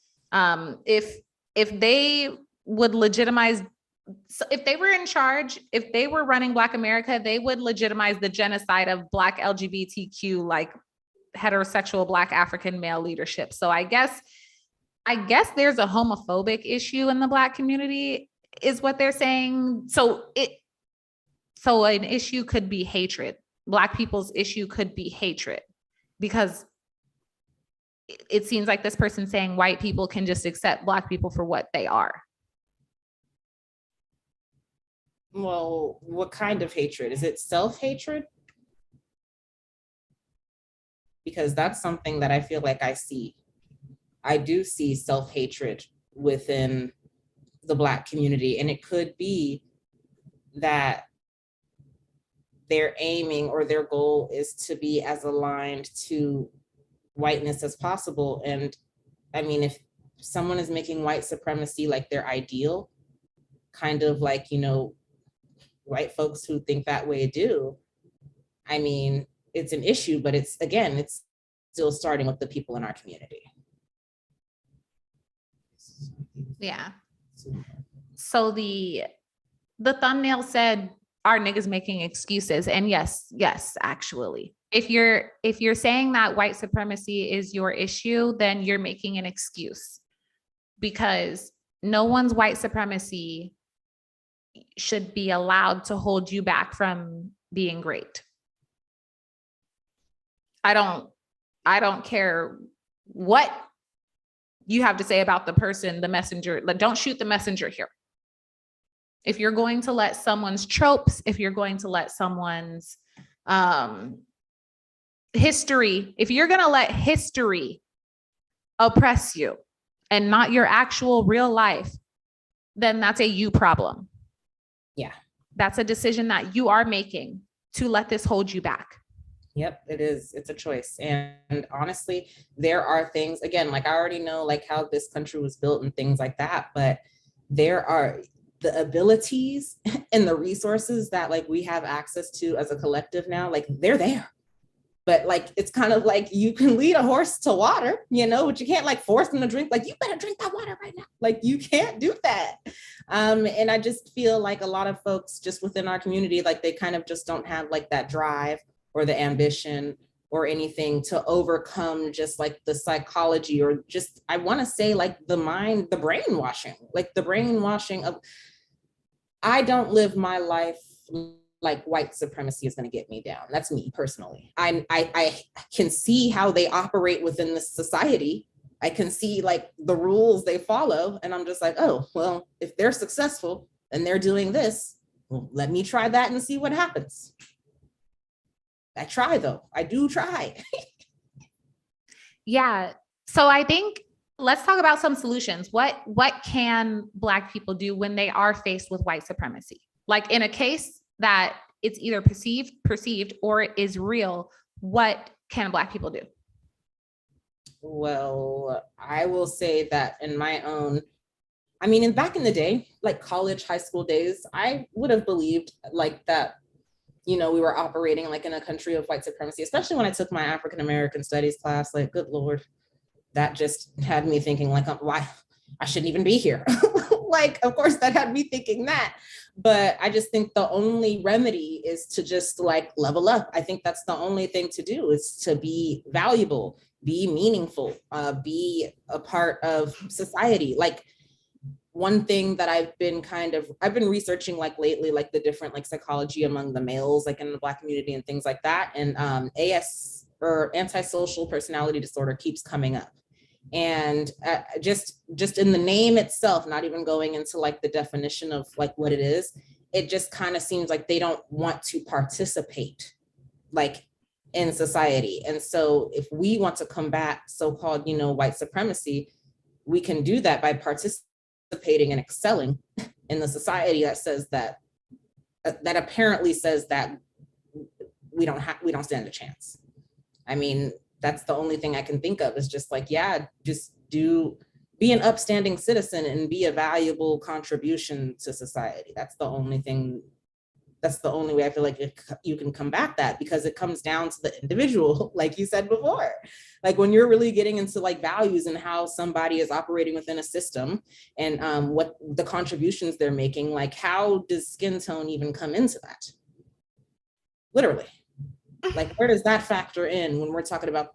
if they would legitimize, so if they were in charge, if they were running Black America, they would legitimize the genocide of Black LGBTQ, like heterosexual Black African male leadership. So I guess there's a homophobic issue in the Black community, is what they're saying. So an issue could be hatred. Black people's issue could be hatred, because it seems like this person's saying white people can just accept Black people for what they are. Well, what kind of hatred? Is it self-hatred? Because that's something that I feel like I see. I do see self-hatred within the Black community, and it could be that they're aiming, or their goal is to be as aligned to whiteness as possible. And I mean, if someone is making white supremacy like their ideal, kind of like, you know, white folks who think that way do, I mean, it's an issue, but it's still starting with the people in our community. Yeah. So the thumbnail said, "Are niggas making excuses?" And yes, actually. If you're saying that white supremacy is your issue, then you're making an excuse, because no one's white supremacy should be allowed to hold you back from being great. I don't care what you have to say about the person, the messenger. Don't shoot the messenger here. If you're going to let someone's tropes, if you're going to let someone's history, if you're going to let history oppress you and not your actual real life, then that's a you problem. Yeah. That's a decision that you are making to let this hold you back. Yep, it is. It's a choice. And honestly, there are things, again, like I already know like how this country was built and things like that, but there are the abilities and the resources that like we have access to as a collective now, like they're there. But like, it's kind of like you can lead a horse to water, you know, but you can't like force them to drink. Like, you better drink that water right now. Like, you can't do that. And I just feel like a lot of folks just within our community, like they kind of just don't have like that drive or the ambition or anything to overcome just like the psychology, or just, I want to say like the brainwashing of, I don't live my life like white supremacy is going to get me down. That's me personally. I can see how they operate within this society. I can see like the rules they follow. And I'm just like, oh, well, if they're successful and they're doing this, well, let me try that and see what happens. I try though. I do try. Yeah. So I think Let's talk about some solutions. What can Black people do when they are faced with white supremacy? Like in a case that it's either perceived or is real, what can Black people do? Well, I will say that in my own, I mean, back in the day, like college, high school days, I would have believed like that, we were operating like in a country of white supremacy, especially when I took my African American studies class. Like, good Lord, that just had me thinking like, why I shouldn't even be here. Like, of course, that had me thinking that. But I just think the only remedy is to just like level up. I think that's the only thing to do, is to be valuable, be meaningful, be a part of society. Like, one thing that I've been researching like lately, like the different like psychology among the males, like in the Black community and things like that. And AS, or antisocial personality disorder, keeps coming up. And just in the name itself, not even going into like the definition of like what it is, it just kind of seems like they don't want to participate like in society. And so if we want to combat so-called, white supremacy, we can do that by participating and excelling in the society that says that apparently says that we don't stand a chance. I mean, that's the only thing I can think of, is just like, yeah, just be an upstanding citizen and be a valuable contribution to society. That's the only way I feel like you can combat that, because it comes down to the individual, like you said before. Like when you're really getting into like values and how somebody is operating within a system, and what the contributions they're making, like how does skin tone even come into that? Literally. Like, where does that factor in when we're talking about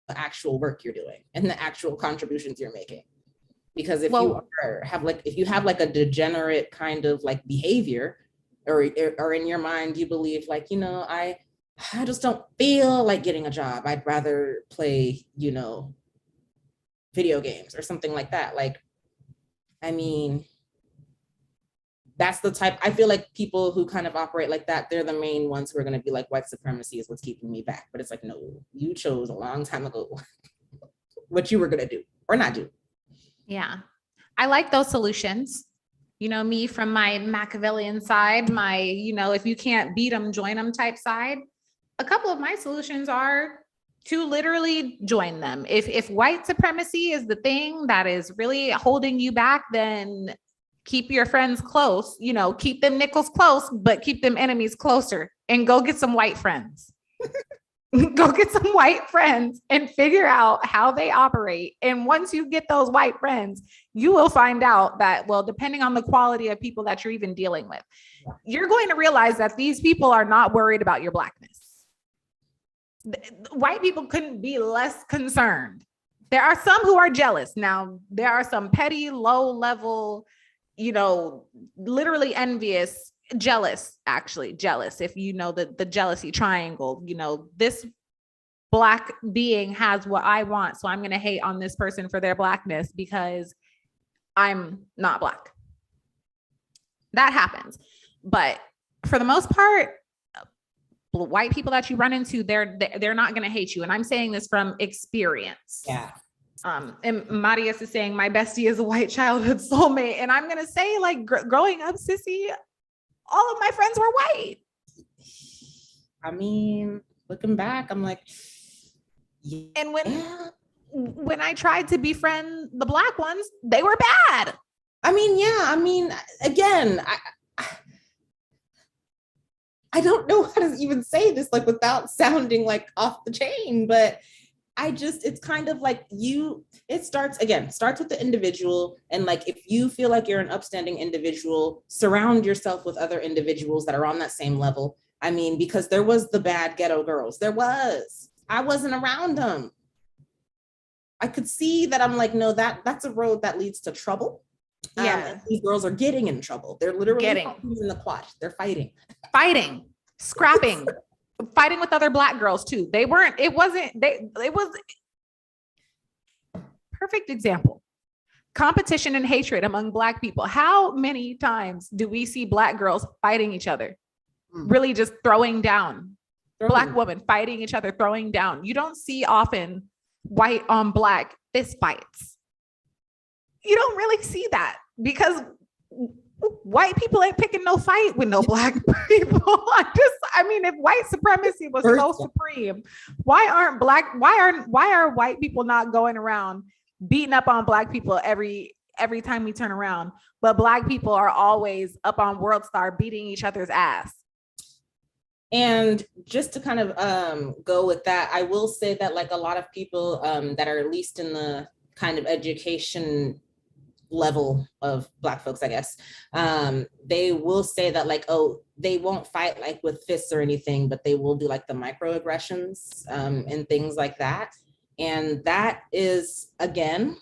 the actual work you're doing and the actual contributions you're making? Because if you have like a degenerate kind of like behavior, or in your mind you believe like, I just don't feel like getting a job, I'd rather play, video games or something like that. Like, I mean, that's the type, I feel like people who kind of operate like that, they're the main ones who are going to be like, white supremacy is what's keeping me back. But it's like, no, you chose a long time ago what you were going to do or not do. Yeah. I like those solutions. Me from my Machiavellian side, my, if you can't beat them, join them type side. A couple of my solutions are to literally join them. If white supremacy is the thing that is really holding you back, then keep your friends close, keep them nickels close, but keep them enemies closer, and go get some white friends. Go get some white friends and figure out how they operate. And once you get those white friends, you will find out that, well, depending on the quality of people that you're even dealing with, you're going to realize that these people are not worried about your Blackness. White people couldn't be less concerned. There are some who are jealous. Now, there are some petty, low level, literally envious, jealous, if you know the jealousy triangle. This Black being has what I want, so I'm going to hate on this person for their Blackness because I'm not Black. That happens. But for the most part, white people that you run into, they're not going to hate you. And I'm saying this from experience. Yeah. And Marius is saying my bestie is a white childhood soulmate. And I'm going to say, like, growing up, sissy, all of my friends were white. I mean, looking back, I'm like, yeah. And when I tried to befriend the Black ones, they were bad. I mean, again, I don't know how to even say this like without sounding like off the chain, but it's kind of like it starts with the individual. And like, if you feel like you're an upstanding individual, surround yourself with other individuals that are on that same level. I mean, because there was the bad ghetto girls. I wasn't around them. I could see that. I'm like, no, that's a road that leads to trouble. Yeah. These girls are getting in trouble. They're literally in the quad. They're fighting, scrapping. Fighting with other Black girls too. It was perfect example. Competition and hatred among Black people. How many times do we see Black girls fighting each other? Really just throwing down. Black women fighting each other, throwing down. You don't see often white on Black fist fights. you don't really see that because white people ain't picking no fight with no black people. I mean, if white supremacy was so supreme, why are white people not going around beating up on black people every time we turn around, but black people are always up on World Star beating each other's ass? And just to kind of go with that, I will say that like a lot of people that are at least in the kind of education level of black folks, I guess, they will say that like, oh, they won't fight like with fists or anything, but they will do like the microaggressions and things like that. And that is, again,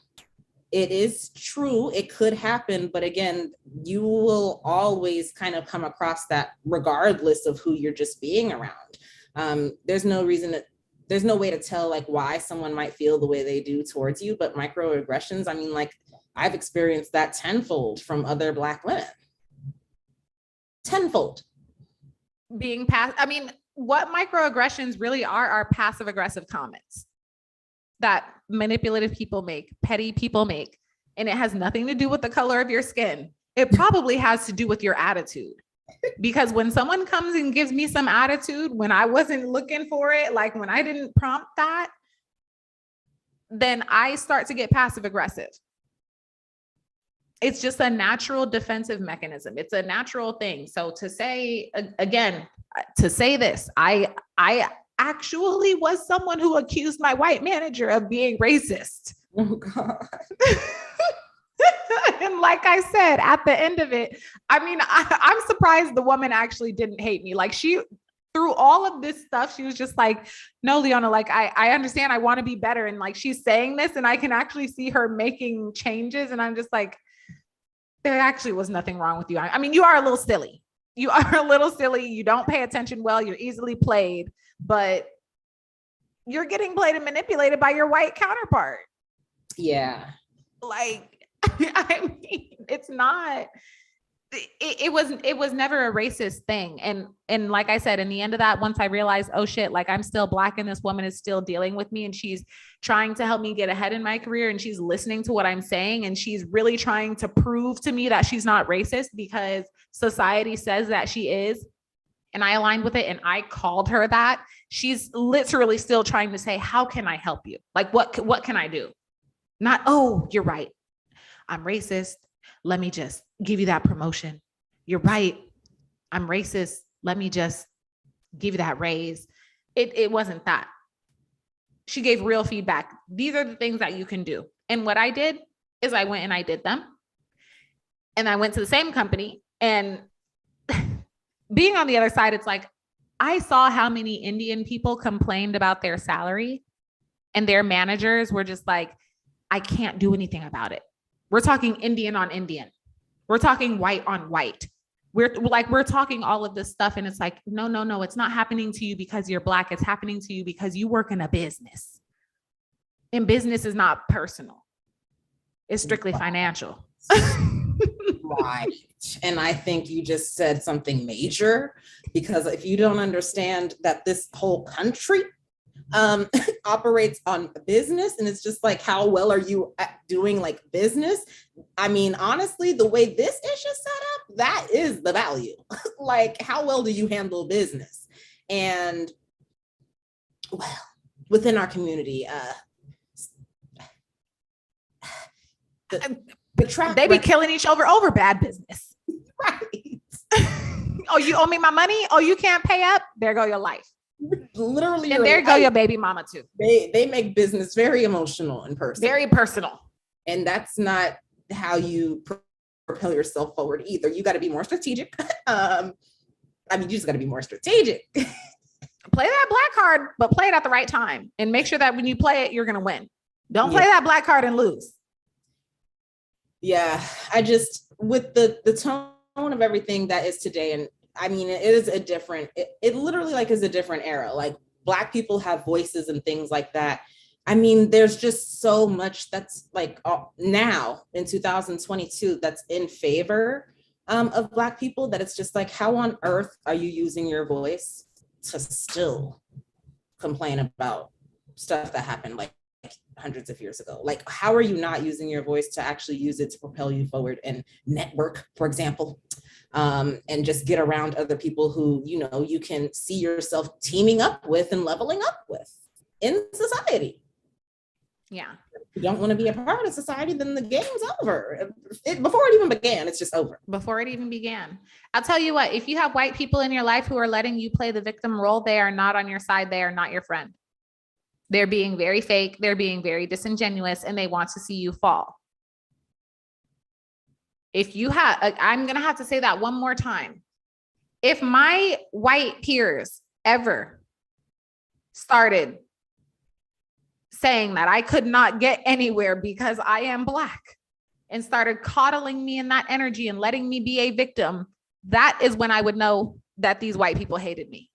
it is true, it could happen, but again, you will always kind of come across that regardless of who you're just being around. There's no way to tell like why someone might feel the way they do towards you, but microaggressions, I mean, like I've experienced that tenfold from other Black women. Tenfold. I mean, what microaggressions really are passive aggressive comments that manipulative people make, petty people make, and it has nothing to do with the color of your skin. It probably has to do with your attitude. Because when someone comes and gives me some attitude, when I wasn't looking for it, like when I didn't prompt that, then I start to get passive aggressive. It's just a natural defensive mechanism. It's a natural thing. So to say, again, to say this, I actually was someone who accused my white manager of being racist. Oh God. And like I said, at the end of it, I mean, I'm surprised the woman actually didn't hate me. Like she, through all of this stuff, she was just like, no, Leona, like I understand, I want to be better. And like, she's saying this and I can actually see her making changes. And I'm just like, there actually was nothing wrong with you. I mean, you are a little silly. You are a little silly. You don't pay attention well. You're easily played, but you're getting played and manipulated by your white counterpart. Yeah. Like, I mean, it's not, it was never a racist thing. And like I said, in the end of that, once I realized, oh shit, like I'm still Black and this woman is still dealing with me and she's trying to help me get ahead in my career and she's listening to what I'm saying and she's really trying to prove to me that she's not racist because society says that she is. And I aligned with it and I called her that. She's literally still trying to say, how can I help you? Like, what can I do? Not, oh, you're right, I'm racist. Let me just give you that promotion. You're right, I'm racist. Let me just give you that raise. It wasn't that. She gave real feedback. These are the things that you can do. And what I did is I went and I did them. And I went to the same company and being on the other side, it's like, I saw how many Indian people complained about their salary and their managers were just like, I can't do anything about it. We're talking Indian on Indian. We're talking white on white. We're talking all of this stuff. And it's like, no, it's not happening to you because you're Black. It's happening to you because you work in a business. And business is not personal. It's strictly financial. Right. And I think you just said something major, because if you don't understand that this whole country operates on business, and it's just like, how well are you at doing like business? I mean, honestly, the way this issue set up, that is the value. Like, how well do you handle business? And well, within our community, they be killing each other over bad business. Right. Oh, you owe me my money? Oh, you can't pay up? There go your life. Literally. And there go your baby mama too. They make business very emotional and personal. Very personal. And that's not how you propel yourself forward either. You got to be more strategic. I mean, you just got to be more strategic. Play that Black card, but play it at the right time. And make sure that when you play it, you're going to win. Don't play that Black card and lose. Yeah, I just, with the tone of everything that is today, and I mean, it is a different, it literally like is a different era. Like Black people have voices and things like that. I mean, there's just so much that's like now in 2022 that's in favor of Black people, that it's just like, how on earth are you using your voice to still complain about stuff that happened like hundreds of years ago? Like, how are you not using your voice to actually use it to propel you forward and network, for example, and just get around other people who, you know, you can see yourself teaming up with and leveling up with in society? Yeah. If you don't want to be a part of society, then the game's over. Before it even began, it's just over. Before it even began. I'll tell you what, if you have white people in your life who are letting you play the victim role, they are not on your side. They are not your friend. They're being very fake. They're being very disingenuous, and they want to see you fall. If you have, I'm going to have to say that one more time. If my white peers ever started saying that I could not get anywhere because I am Black and started coddling me in that energy and letting me be a victim, that is when I would know that these white people hated me.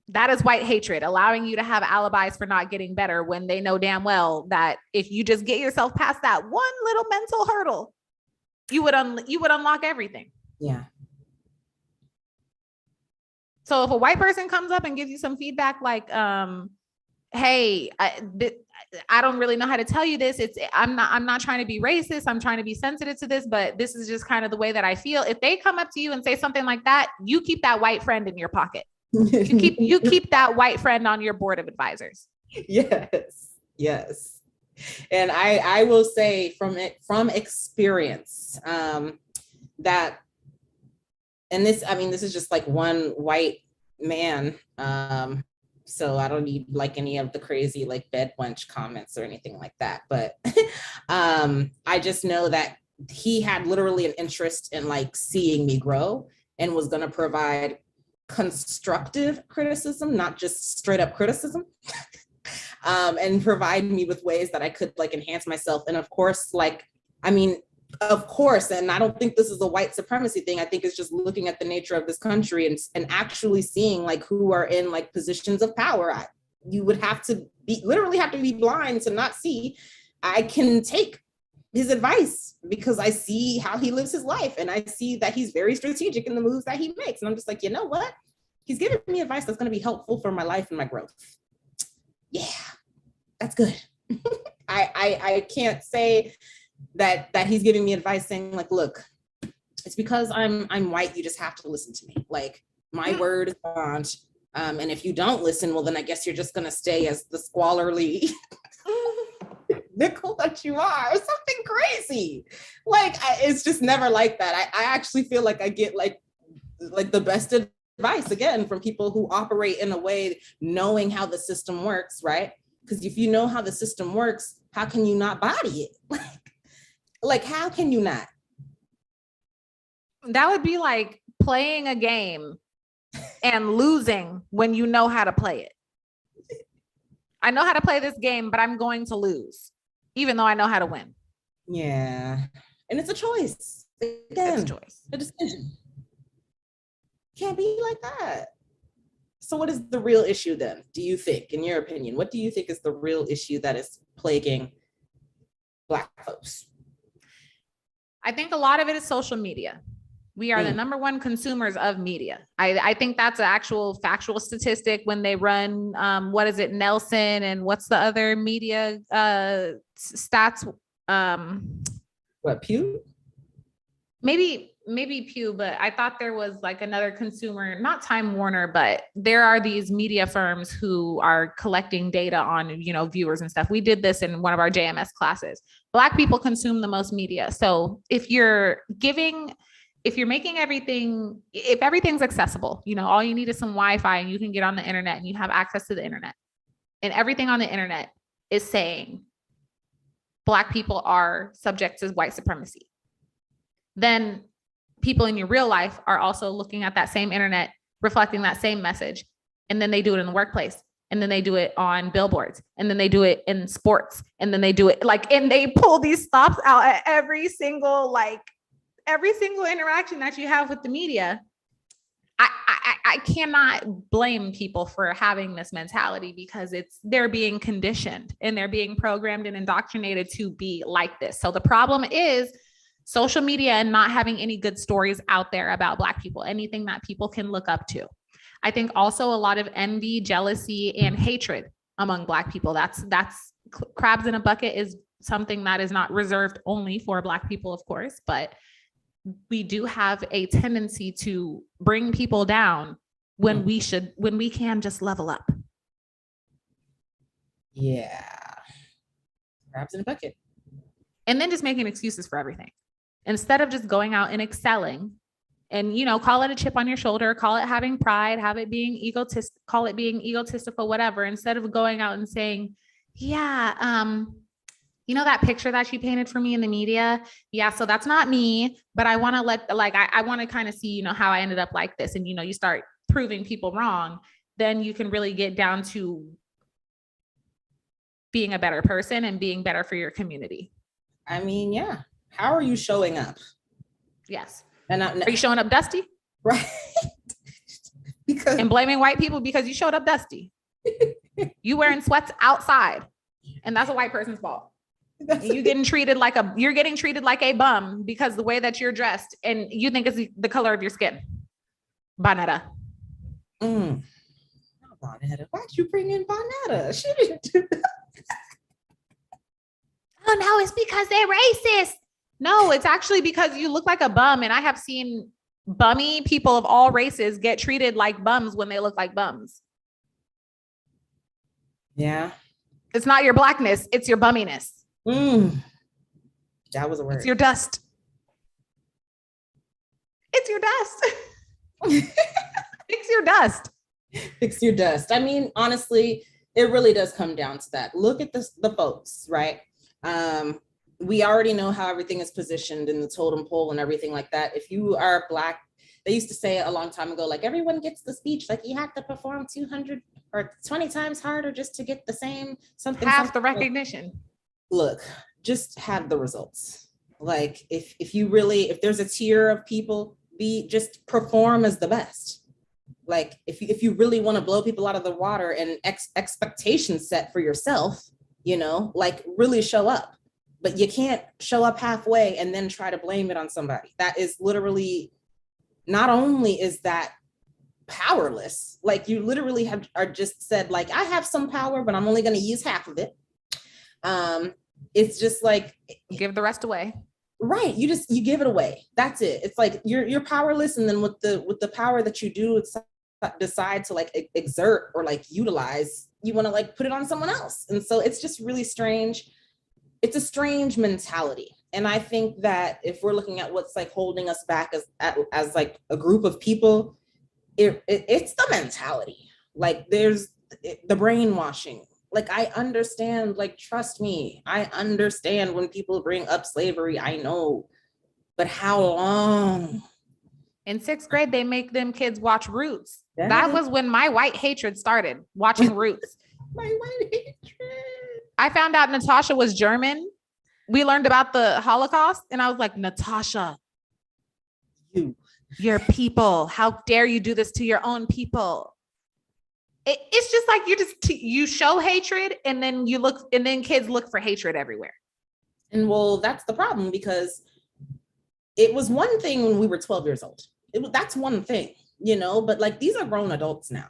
That is white hatred, allowing you to have alibis for not getting better when they know damn well that if you just get yourself past that one little mental hurdle, you would unlock everything. Yeah. So if a white person comes up and gives you some feedback like, hey, I don't really know how to tell you this. I'm not trying to be racist. I'm trying to be sensitive to this, but this is just kind of the way that I feel. If they come up to you and say something like that, you keep that white friend in your pocket. You keep that white friend on your board of advisors. Yes. And I will say from experience, that, and this is just like one white man. So I don't need like any of the crazy like bed wench comments or anything like that. But I just know that he had literally an interest in like seeing me grow and was going to provide constructive criticism, not just straight up criticism, and provide me with ways that I could like enhance myself. And of course, and I don't think this is a white supremacy thing. I think it's just looking at the nature of this country and actually seeing like who are in like positions of power. You would have to literally have to be blind to not see. I can take his advice because I see how he lives his life and I see that he's very strategic in the moves that he makes. And I'm just like, you know what? He's giving me advice that's going to be helpful for my life and my growth. Yeah, that's good. I can't say that he's giving me advice saying like, look, it's because I'm white, you just have to listen to me. Like my word is bond. And if you don't listen, well, then I guess you're just going to stay as the squalorly nickel that you are, or something crazy. Like, it's just never like that. I actually feel like I get like the best advice again from people who operate in a way knowing how the system works, right? Because if you know how the system works, how can you not body it? Like, how can you not? That would be like playing a game and losing when you know how to play it. I know how to play this game, but I'm going to lose, even though I know how to win. Yeah. And it's a choice. Again, it's a choice. A decision. Can't be like that. So what is the real issue then, do you think, in your opinion? What do you think is the real issue that is plaguing Black folks? I think a lot of it is social media. We are the number one consumers of media. I think that's an actual factual statistic when they run, what is it, Nelson, and what's the other media stats? What, Pew? Maybe Pew, but I thought there was like another consumer, not Time Warner, but there are these media firms who are collecting data on, viewers and stuff. We did this in one of our JMS classes. Black people consume the most media. So if everything's accessible, all you need is some Wi-Fi and you can get on the internet and you have access to the internet, and everything on the internet is saying Black people are subject to white supremacy, then people in your real life are also looking at that same internet, reflecting that same message. And then they do it in the workplace. And then they do it on billboards. And then they do it in sports. And then they do it and they pull these stops out at every single interaction that you have with the media. I cannot blame people for having this mentality because they're being conditioned and they're being programmed and indoctrinated to be like this. So the problem is social media and not having any good stories out there about Black people, anything that people can look up to. I think also a lot of envy, jealousy, and hatred among Black people. That's crabs in a bucket is something that is not reserved only for Black people, of course, but we do have a tendency to bring people down when we can just level up. Yeah. Crabs in a bucket. And then just making excuses for everything. Instead of just going out and excelling and, you know, call it a chip on your shoulder, call it having pride, have it being call it being egotistical, whatever, instead of going out and saying, yeah, you know, that picture that you painted for me in the media? Yeah, so that's not me, but I want to I want to kind of see, you know, how I ended up like this. And, you know, you start proving people wrong, then you can really get down to being a better person and being better for your community. I mean, yeah. How are you showing up? Yes. And are you showing up dusty? Right. And blaming white people because you showed up dusty. You wearing sweats outside, and that's a white person's fault. You're getting treated like a bum because the way that you're dressed, and you think it's the color of your skin. Bonetta. Bonetta. Why'd you bring in Bonetta? She didn't do that. Oh no, it's because they're racist. No, it's actually because you look like a bum, and I have seen bummy people of all races get treated like bums when they look like bums. Yeah. It's not your Blackness, it's your bumminess. That was a word. It's your dust. It's your dust. Fix your dust. Fix your dust. I mean, honestly, it really does come down to that. Look at the folks, right? We already know how everything is positioned in the totem pole and everything like that. If you are Black, they used to say a long time ago, like everyone gets the speech, like you have to perform 200 or 20 times harder just to get the same something. Half the recognition. Look, just have the results. Like if there's a tier of people, just perform as the best. Like if you really want to blow people out of the water and expectations set for yourself, you know, like really show up. But you can't show up halfway and then try to blame it on somebody. That is literally, not only is that powerless, like you literally are just said, like, I have some power, but I'm only going to use half of it. It's just like, give the rest away. Right. You give it away. That's it. It's like you're powerless. And then with the power that you do decide to like exert or like utilize, you want to like put it on someone else. And so it's just really strange. It's a strange mentality. And I think that if we're looking at what's like holding us back as like a group of people, it's the mentality. Like there's the brainwashing. Like I understand, like, trust me, I understand when people bring up slavery, I know, but how long? In 6th grade, they make them kids watch Roots. That was when my white hatred started, watching Roots. My white hatred. I found out Natasha was German. We learned about the Holocaust, and I was like, Natasha, your people, how dare you do this to your own people? It's just like you show hatred, and then kids look for hatred everywhere. And well, that's the problem, because it was one thing when we were 12 years old. That's one thing, you know, but like these are grown adults now.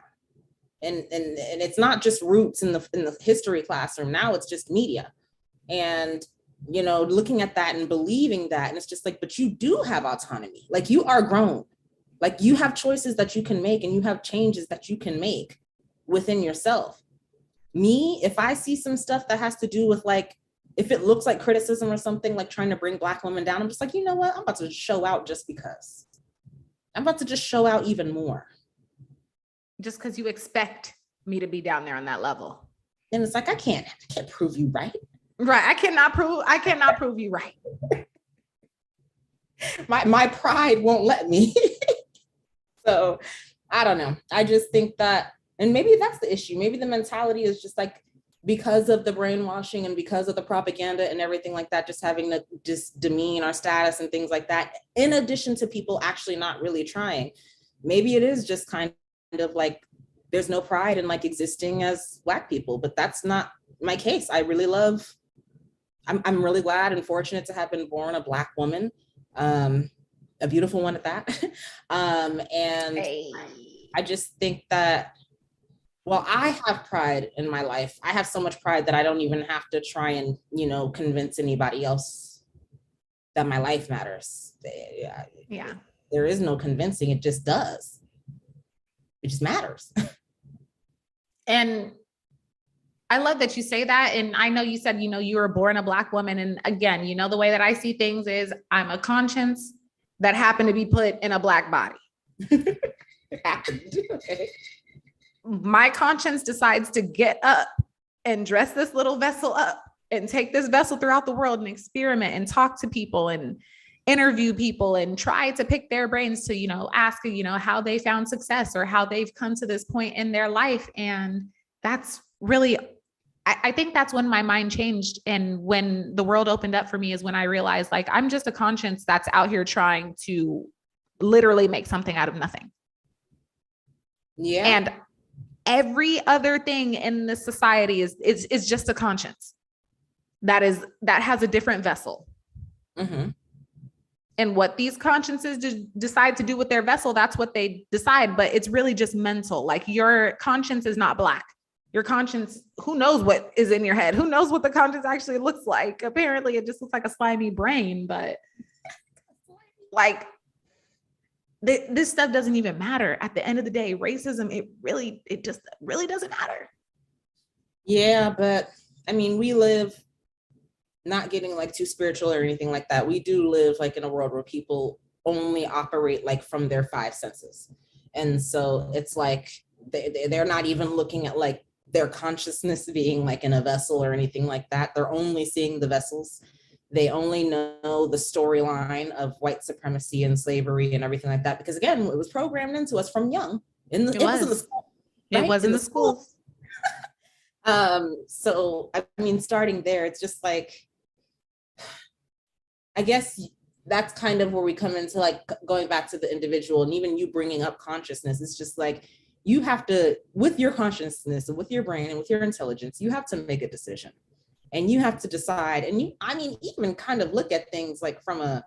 And it's not just Roots in the history classroom. Now it's just media. And, you know, looking at that and believing that, and it's just like, but you do have autonomy. Like you are grown. Like you have choices that you can make, and you have changes that you can make within yourself. Me, if I see some stuff that has to do with like, if it looks like criticism or something, like trying to bring Black women down, I'm just like, you know what? I'm about to show out just because. I'm about to just show out even more. Just because you expect me to be down there on that level. And it's like, I can't prove you right. Right. I cannot prove you right. My pride won't let me. So I don't know. I just think that, and maybe that's the issue. Maybe the mentality is just like, because of the brainwashing and because of the propaganda and everything like that, just having to just demean our status and things like that, in addition to people actually not really trying. Maybe it is just kind of like, there's no pride in like existing as Black people, but that's not my case. I'm really glad and fortunate to have been born a Black woman, a beautiful one at that. And hey. I just think that Well, I have pride in my life. I have so much pride that I don't even have to try and, convince anybody else that my life matters. Yeah. There is no convincing. It just does. It just matters. And I love that you say that. And I know you said, you were born a Black woman. And again, the way that I see things is I'm a conscience that happened to be put in a Black body. It happened. Okay. My conscience decides to get up and dress this little vessel up and take this vessel throughout the world and experiment and talk to people and interview people and try to pick their brains to, ask, how they found success or how they've come to this point in their life. And that's really, I think that's when my mind changed. And when the world opened up for me is when I realized like, I'm just a conscience that's out here trying to literally make something out of nothing. Yeah. And every other thing in this society is just a conscience that has a different vessel. Mm-hmm. And what these consciences decide to do with their vessel, that's what they decide. But it's really just mental. Like your conscience is not Black. Your conscience, who knows what is in your head? Who knows what the conscience actually looks like? Apparently it just looks like a slimy brain, but like this stuff doesn't even matter. At the end of the day, racism, it just really doesn't matter. Yeah, but I mean, we live, not getting like too spiritual or anything like that. We do live like in a world where people only operate like from their five senses. And so it's like they're not even looking at like their consciousness being like in a vessel or anything like that. They're only seeing the vessels. They only know the storyline of white supremacy and slavery and everything like that. Because again, it was programmed into us from young. It was in the school. Right? It was in the schools. So I mean, starting there, it's just like, I guess that's kind of where we come into like going back to the individual, and even you bringing up consciousness. It's just like, you have to, with your consciousness and with your brain and with your intelligence, you have to make a decision. And you have to decide, and even kind of look at things like from a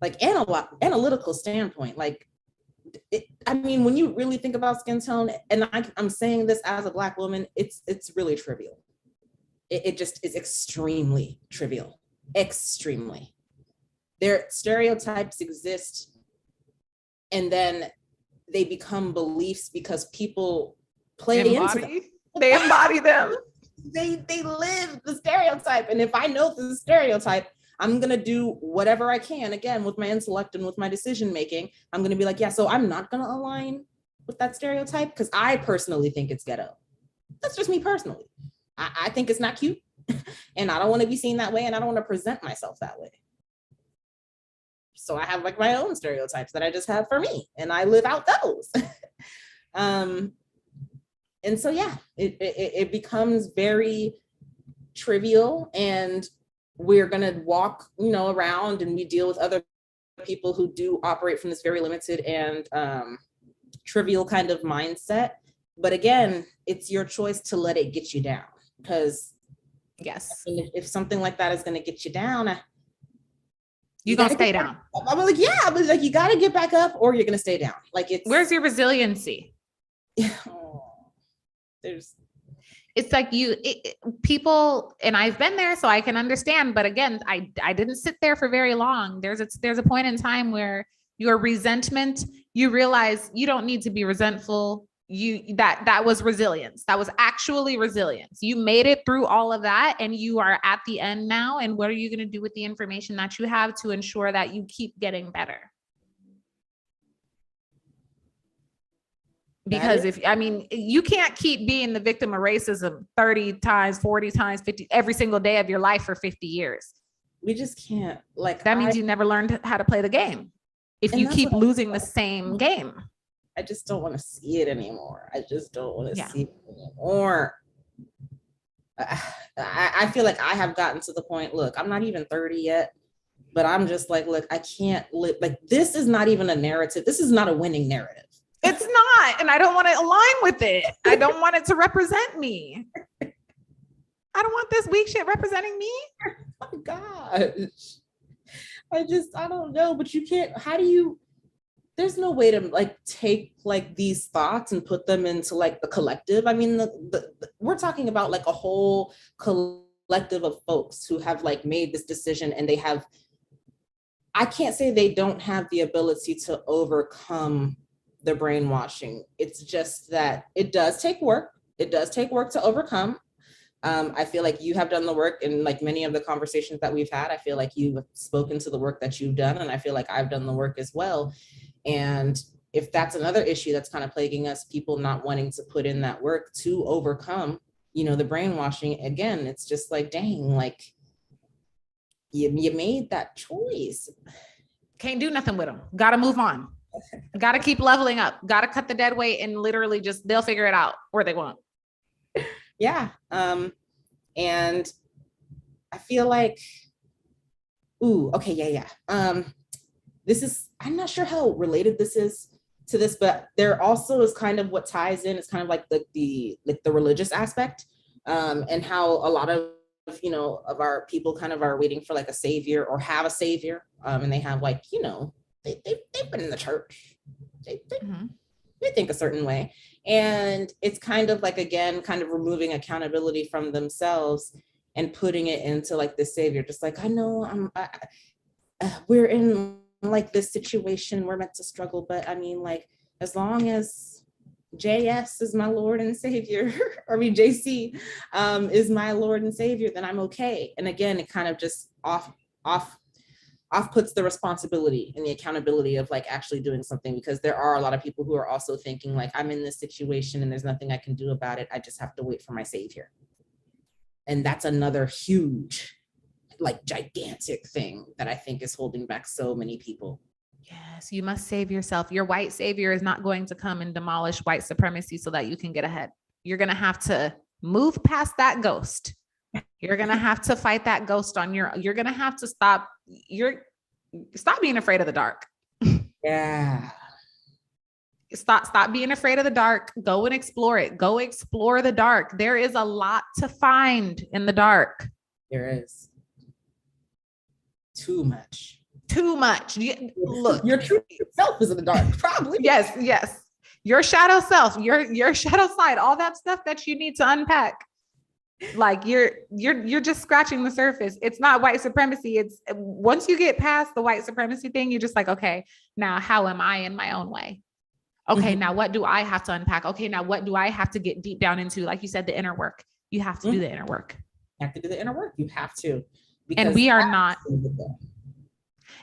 like analytical standpoint. Like, when you really think about skin tone, and I'm saying this as a Black woman, it's really trivial. It just is extremely trivial, extremely. Their stereotypes exist, and then they become beliefs because people play into them. They embody them. They live the stereotype. And if I know the stereotype, I'm going to do whatever I can, again, with my intellect and with my decision making. I'm going to be like, yeah, so I'm not going to align with that stereotype because I personally think it's ghetto. That's just me personally. I think it's not cute, and I don't want to be seen that way, and I don't want to present myself that way. So I have like my own stereotypes that I just have for me, and I live out those. And so, yeah, it becomes very trivial, and we're going to walk, around, and we deal with other people who do operate from this very limited and trivial kind of mindset. But again, it's your choice to let it get you down, because yes, if something like that is going to get you down, you're going to stay down. I'm like, yeah, but like, you got to get back up, or you're going to stay down. Like, where's your resiliency? It's like people, and I've been there, so I can understand. But again, I didn't sit there for very long. There's a point in time where your resentment, you realize you don't need to be resentful. That was resilience. That was actually resilience. You made it through all of that, and you are at the end now. And what are you going to do with the information that you have to ensure that you keep getting better? Because you can't keep being the victim of racism 30 times, 40 times, 50, every single day of your life for 50 years. We just can't. Like, that means you never learned how to play the game. If you keep losing the same game. I just don't want to see it anymore. I just don't want to see it anymore. I feel like I have gotten to the point, look, I'm not even 30 yet, but I'm just like, look, I can't live. Like, this is not even a narrative. This is not a winning narrative. It's not. And I don't want to align with it. I don't want it to represent me. I don't want this weak shit representing me. Oh my gosh. I don't know, but you can't, how do you, there's no way to like take like these thoughts and put them into like the collective. I mean, we're talking about like a whole collective of folks who have like made this decision, and they have, I can't say they don't have the ability to overcome the brainwashing. It's just that it does take work. It does take work to overcome. I feel like you have done the work, and like many of the conversations that we've had, I feel like you've spoken to the work that you've done, and I feel like I've done the work as well. And if that's another issue that's kind of plaguing us, people not wanting to put in that work to overcome, you know, the brainwashing, again, it's just like, dang, like you made that choice. Can't do nothing with them. Got to move on. Got to keep leveling up. Got to cut the dead weight, and literally just, they'll figure it out, or they won't. Yeah. And I feel like, ooh, okay, yeah. This is, I'm not sure how related this is to this, but there also is kind of what ties in, it's kind of like the religious aspect, and how a lot of, you know, of our people kind of are waiting for like a savior, or have a savior, and they have like, you know, they've been in the church, they think a certain way, and it's kind of like, again, kind of removing accountability from themselves and putting it into like the savior, just like, I know we're in like this situation, we're meant to struggle, but I mean, like, as long as JS is my Lord and Savior, or I mean JC is my Lord and Savior, then I'm okay. And again, it kind of just off puts the responsibility and the accountability of like actually doing something, because there are a lot of people who are also thinking like, I'm in this situation and there's nothing I can do about it, I just have to wait for my savior. And that's another huge, like, gigantic thing that I think is holding back so many people. Yes, you must save yourself. Your white savior is not going to come and demolish white supremacy so that you can get ahead. You're going to have to move past that ghost. You're going to have to fight that ghost on you're going to have to stop being afraid of the dark. Yeah. Stop being afraid of the dark. Go and explore it. Go explore the dark. There is a lot to find in the dark. There is. Too much. Look, your true self is in the dark, probably. Yes. Your shadow self, your shadow side, all that stuff that you need to unpack. Like you're just scratching the surface. It's not white supremacy. It's once you get past the white supremacy thing, you're just like, okay, now how am I in my own way? Okay, now what do I have to unpack? Okay, now what do I have to get deep down into? Like you said, the inner work. You have to do the inner work. You have to do the inner work. You have to. And we are not.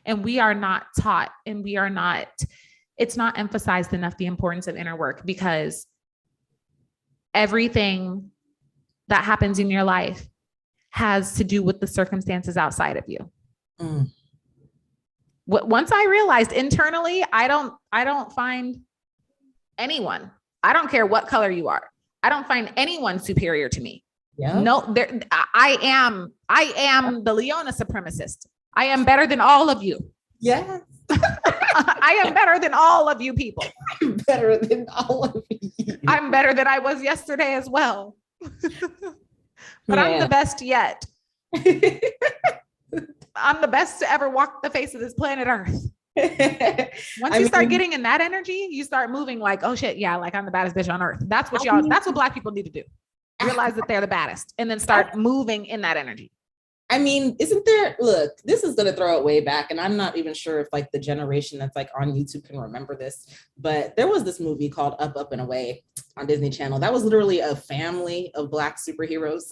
And we are not taught, and it's not emphasized enough, the importance of inner work, because everything that happens in your life has to do with the circumstances outside of you. Once I realized internally, I don't find anyone, I don't care what color you are, I don't find anyone superior to me. Yeah. No, I am the Leona supremacist. I am better than all of you. Yes. I am better than all of you people. I'm better than all of you. I'm better than I was yesterday as well. But I'm the best yet. I'm the best to ever walk the face of this planet Earth. Once you start getting in that energy, you start moving like, oh shit, yeah, like I'm the baddest bitch on earth. That's what that's what Black people need to do. Realize that they're the baddest, and then start moving in that energy. I mean, isn't there, look, this is going to throw it way back, and I'm not even sure if like the generation that's like on YouTube can remember this, but there was this movie called Up, Up and Away on Disney Channel. That was literally a family of Black superheroes.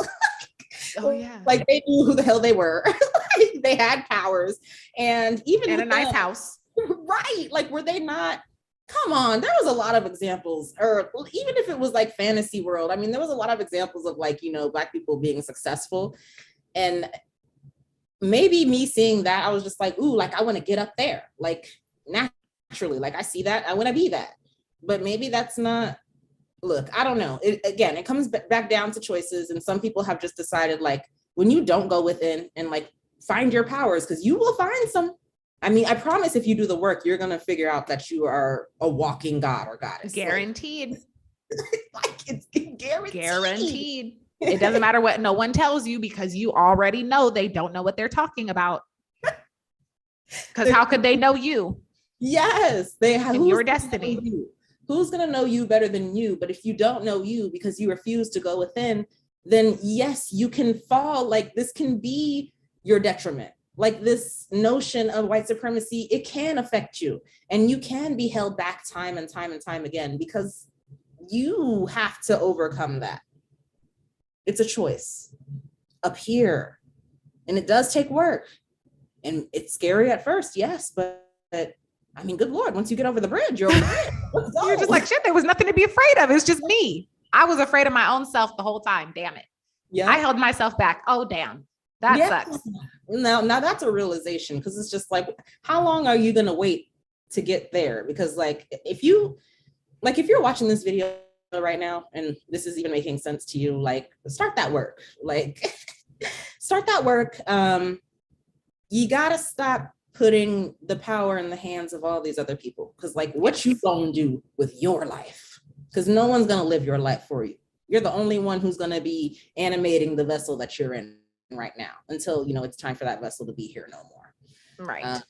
Oh yeah. Like they knew who the hell they were. They had powers, and even in a nice house. Right. Like, were they not? Come on, there was a lot of examples, or even if it was like fantasy world, I mean, there was a lot of examples of like, you know, Black people being successful. And maybe me seeing that, I was just like, ooh, like I want to get up there, like naturally, like I see that, I want to be that. But maybe that's not, look, I don't know. It comes back down to choices. And some people have just decided, like, when you don't go within and like find your powers, because you will find some. I mean, I promise if you do the work, you're going to figure out that you are a walking god or goddess. Guaranteed. Like it's guaranteed. It doesn't matter what no one tells you, because you already know they don't know what they're talking about. Because how could they know you? Yes, they have your destiny. Who's going to know you better than you? But if you don't know you because you refuse to go within, then yes, you can fall. Like this can be your detriment. Like this notion of white supremacy, it can affect you and you can be held back time and time and time again because you have to overcome that. It's a choice up here. And it does take work. And it's scary at first, yes, but I mean, good Lord, once you get over the bridge, you're over the bridge. You're just like, shit, there was nothing to be afraid of. It's just me. I was afraid of my own self the whole time. Damn it. Yeah. I held myself back. Oh, damn. That sucks. Now that's a realization because it's just like, how long are you going to wait to get there? Because like, if you're watching this video right now, and this is even making sense to you, like start that work, like start that work. You got to stop putting the power in the hands of all these other people. Because like, what you gonna do with your life? Because no one's gonna live your life for you. You're the only one who's gonna be animating the vessel that you're in right now until, you know, it's time for that vessel to be here no more. Right.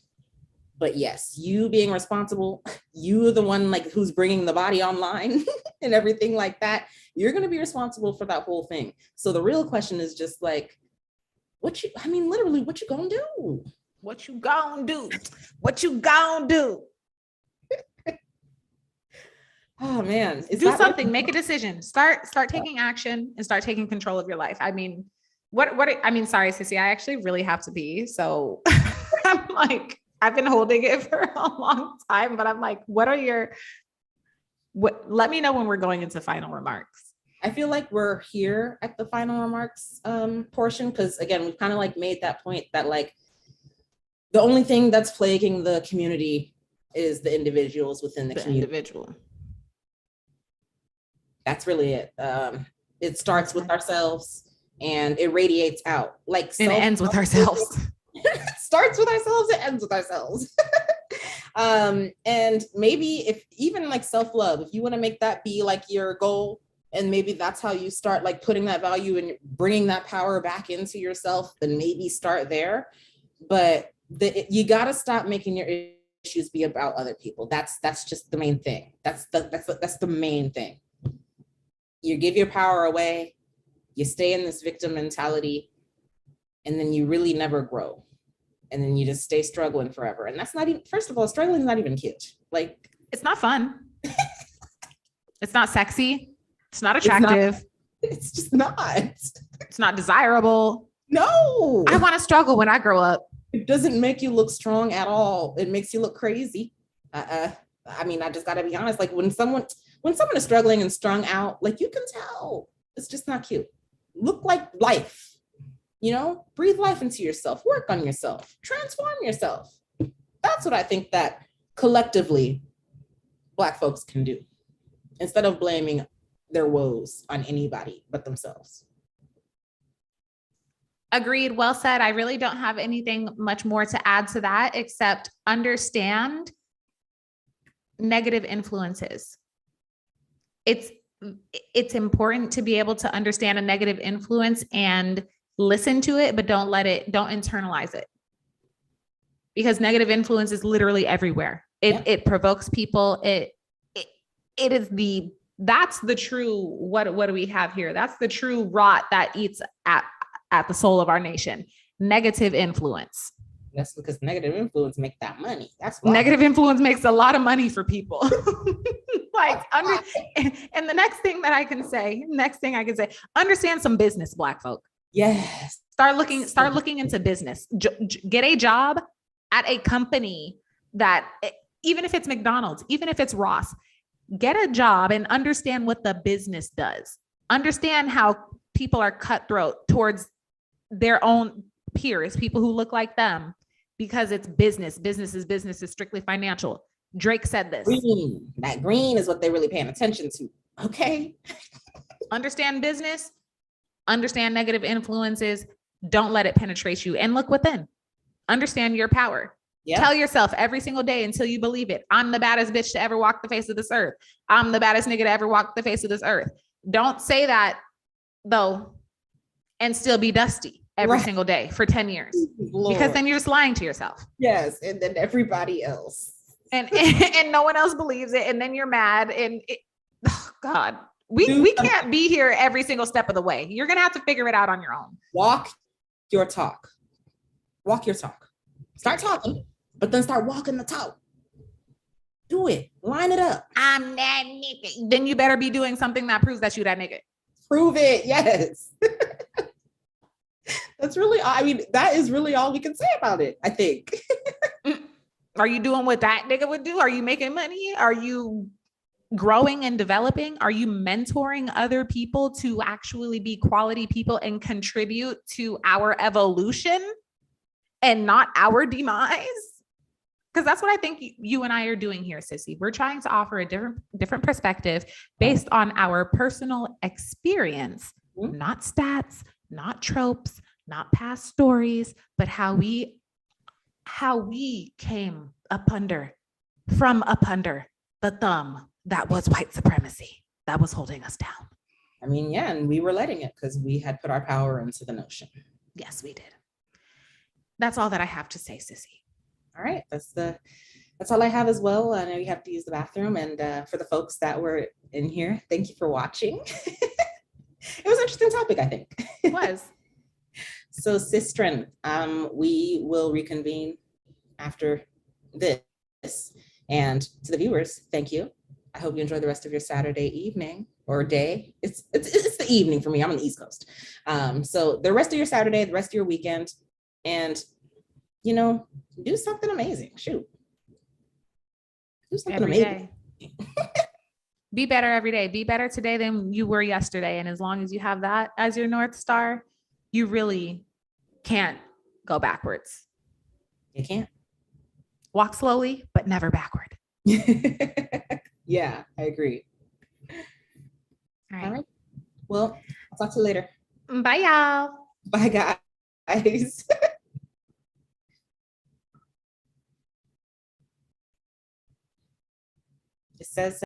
But yes, you being responsible, you the one like who's bringing the body online and everything like that. You're gonna be responsible for that whole thing. So the real question is just like, literally, what you gonna do? What you gonna do? What you gonna do? Oh man. Do something, make a decision. Start taking action and start taking control of your life. I mean, sorry, Sissy, I actually really have to pee. So I'm like, I've been holding it for a long time, but I'm like, let me know when we're going into final remarks. I feel like we're here at the final remarks portion because again, we've kind of like made that point that like the only thing that's plaguing the community is the individuals within the community. Individual. That's really it. It starts with ourselves and it radiates out. Like and it ends with ourselves. Starts with ourselves, it ends with ourselves. And maybe if even like self-love, if you want to make that be like your goal, and maybe that's how you start like putting that value and bringing that power back into yourself, then maybe start there. But you got to stop making your issues be about other people. That's just the main thing. That's the main thing. You give your power away, you stay in this victim mentality, and then you really never grow. And then you just stay struggling forever. And that's not even, first of all, struggling is not even cute. Like, it's not fun. It's not sexy. It's not attractive. It's just not. It's not desirable. No. I want to struggle when I grow up. It doesn't make you look strong at all. It makes you look crazy. I mean, I just got to be honest. Like when someone is struggling and strung out, like you can tell it's just not cute. Look like life, you know, breathe life into yourself, work on yourself, transform yourself. That's what I think that collectively Black folks can do instead of blaming their woes on anybody but themselves. Agreed. Well said. I really don't have anything much more to add to that, except understand negative influences. It's important to be able to understand a negative influence and listen to it, but don't internalize it. Because negative influence is literally everywhere. It provokes people. That's the true, what do we have here? That's the true rot that eats at the soul of our nation. Negative influence. That's because negative influence make that money. That's why. Negative influence makes a lot of money for people. And the next thing I can say, understand some business, Black folk. Yes. Start looking into business. Get a job at a company that, even if it's McDonald's, even if it's Ross, get a job and understand what the business does. Understand how people are cutthroat towards their own peers, people who look like them, because it's business. Business is strictly financial. Drake said this. That green is what they're really paying attention to. Okay. Understand business, understand negative influences. Don't let it penetrate you, and look within. Understand your power. Yep. Tell yourself every single day until you believe it. I'm the baddest bitch to ever walk the face of this earth. I'm the baddest nigga to ever walk the face of this earth. Don't say that though and still be dusty every single day for 10 years. Lord. Because then you're just lying to yourself. Yes. And then everybody else. and no one else believes it. And then you're mad. And oh God, we can't be here every single step of the way. You're going to have to figure it out on your own. Walk your talk. Walk your talk. Start talking, but then start walking the talk. Do it. Line it up. I'm that nigga. Then you better be doing something that proves that you that nigga. Prove it. Yes. That's really, I mean, that is really all we can say about it, I think. Are you doing what that nigga would do? Are you making money? Are you growing and developing? Are you mentoring other people to actually be quality people and contribute to our evolution and not our demise? Because that's what I think you and I are doing here, Sissy. We're trying to offer a different perspective based on our personal experience, not stats, not tropes, not past stories, but how we came up under the thumb that was white supremacy that was holding us down. I mean, yeah, and we were letting it because we had put our power into the notion. Yes, we did. That's all that I have to say, Sissy. All right, that's all I have as well. I know you have to use the bathroom, and for the folks that were in here, thank you for watching. It was an interesting topic, I think. It was. So, Sistren, we will reconvene after this. And to the viewers, thank you. I hope you enjoy the rest of your Saturday evening or day. It's the evening for me. I'm on the East Coast. So the rest of your Saturday, the rest of your weekend, and do something amazing. Shoot. Do something amazing. Be better every day. Be better today than you were yesterday. And as long as you have that as your North Star, you really can't go backwards. You can't. Walk slowly, but never backward. Yeah, I agree. All right. Well, I'll talk to you later. Bye, y'all. Bye, guys. It says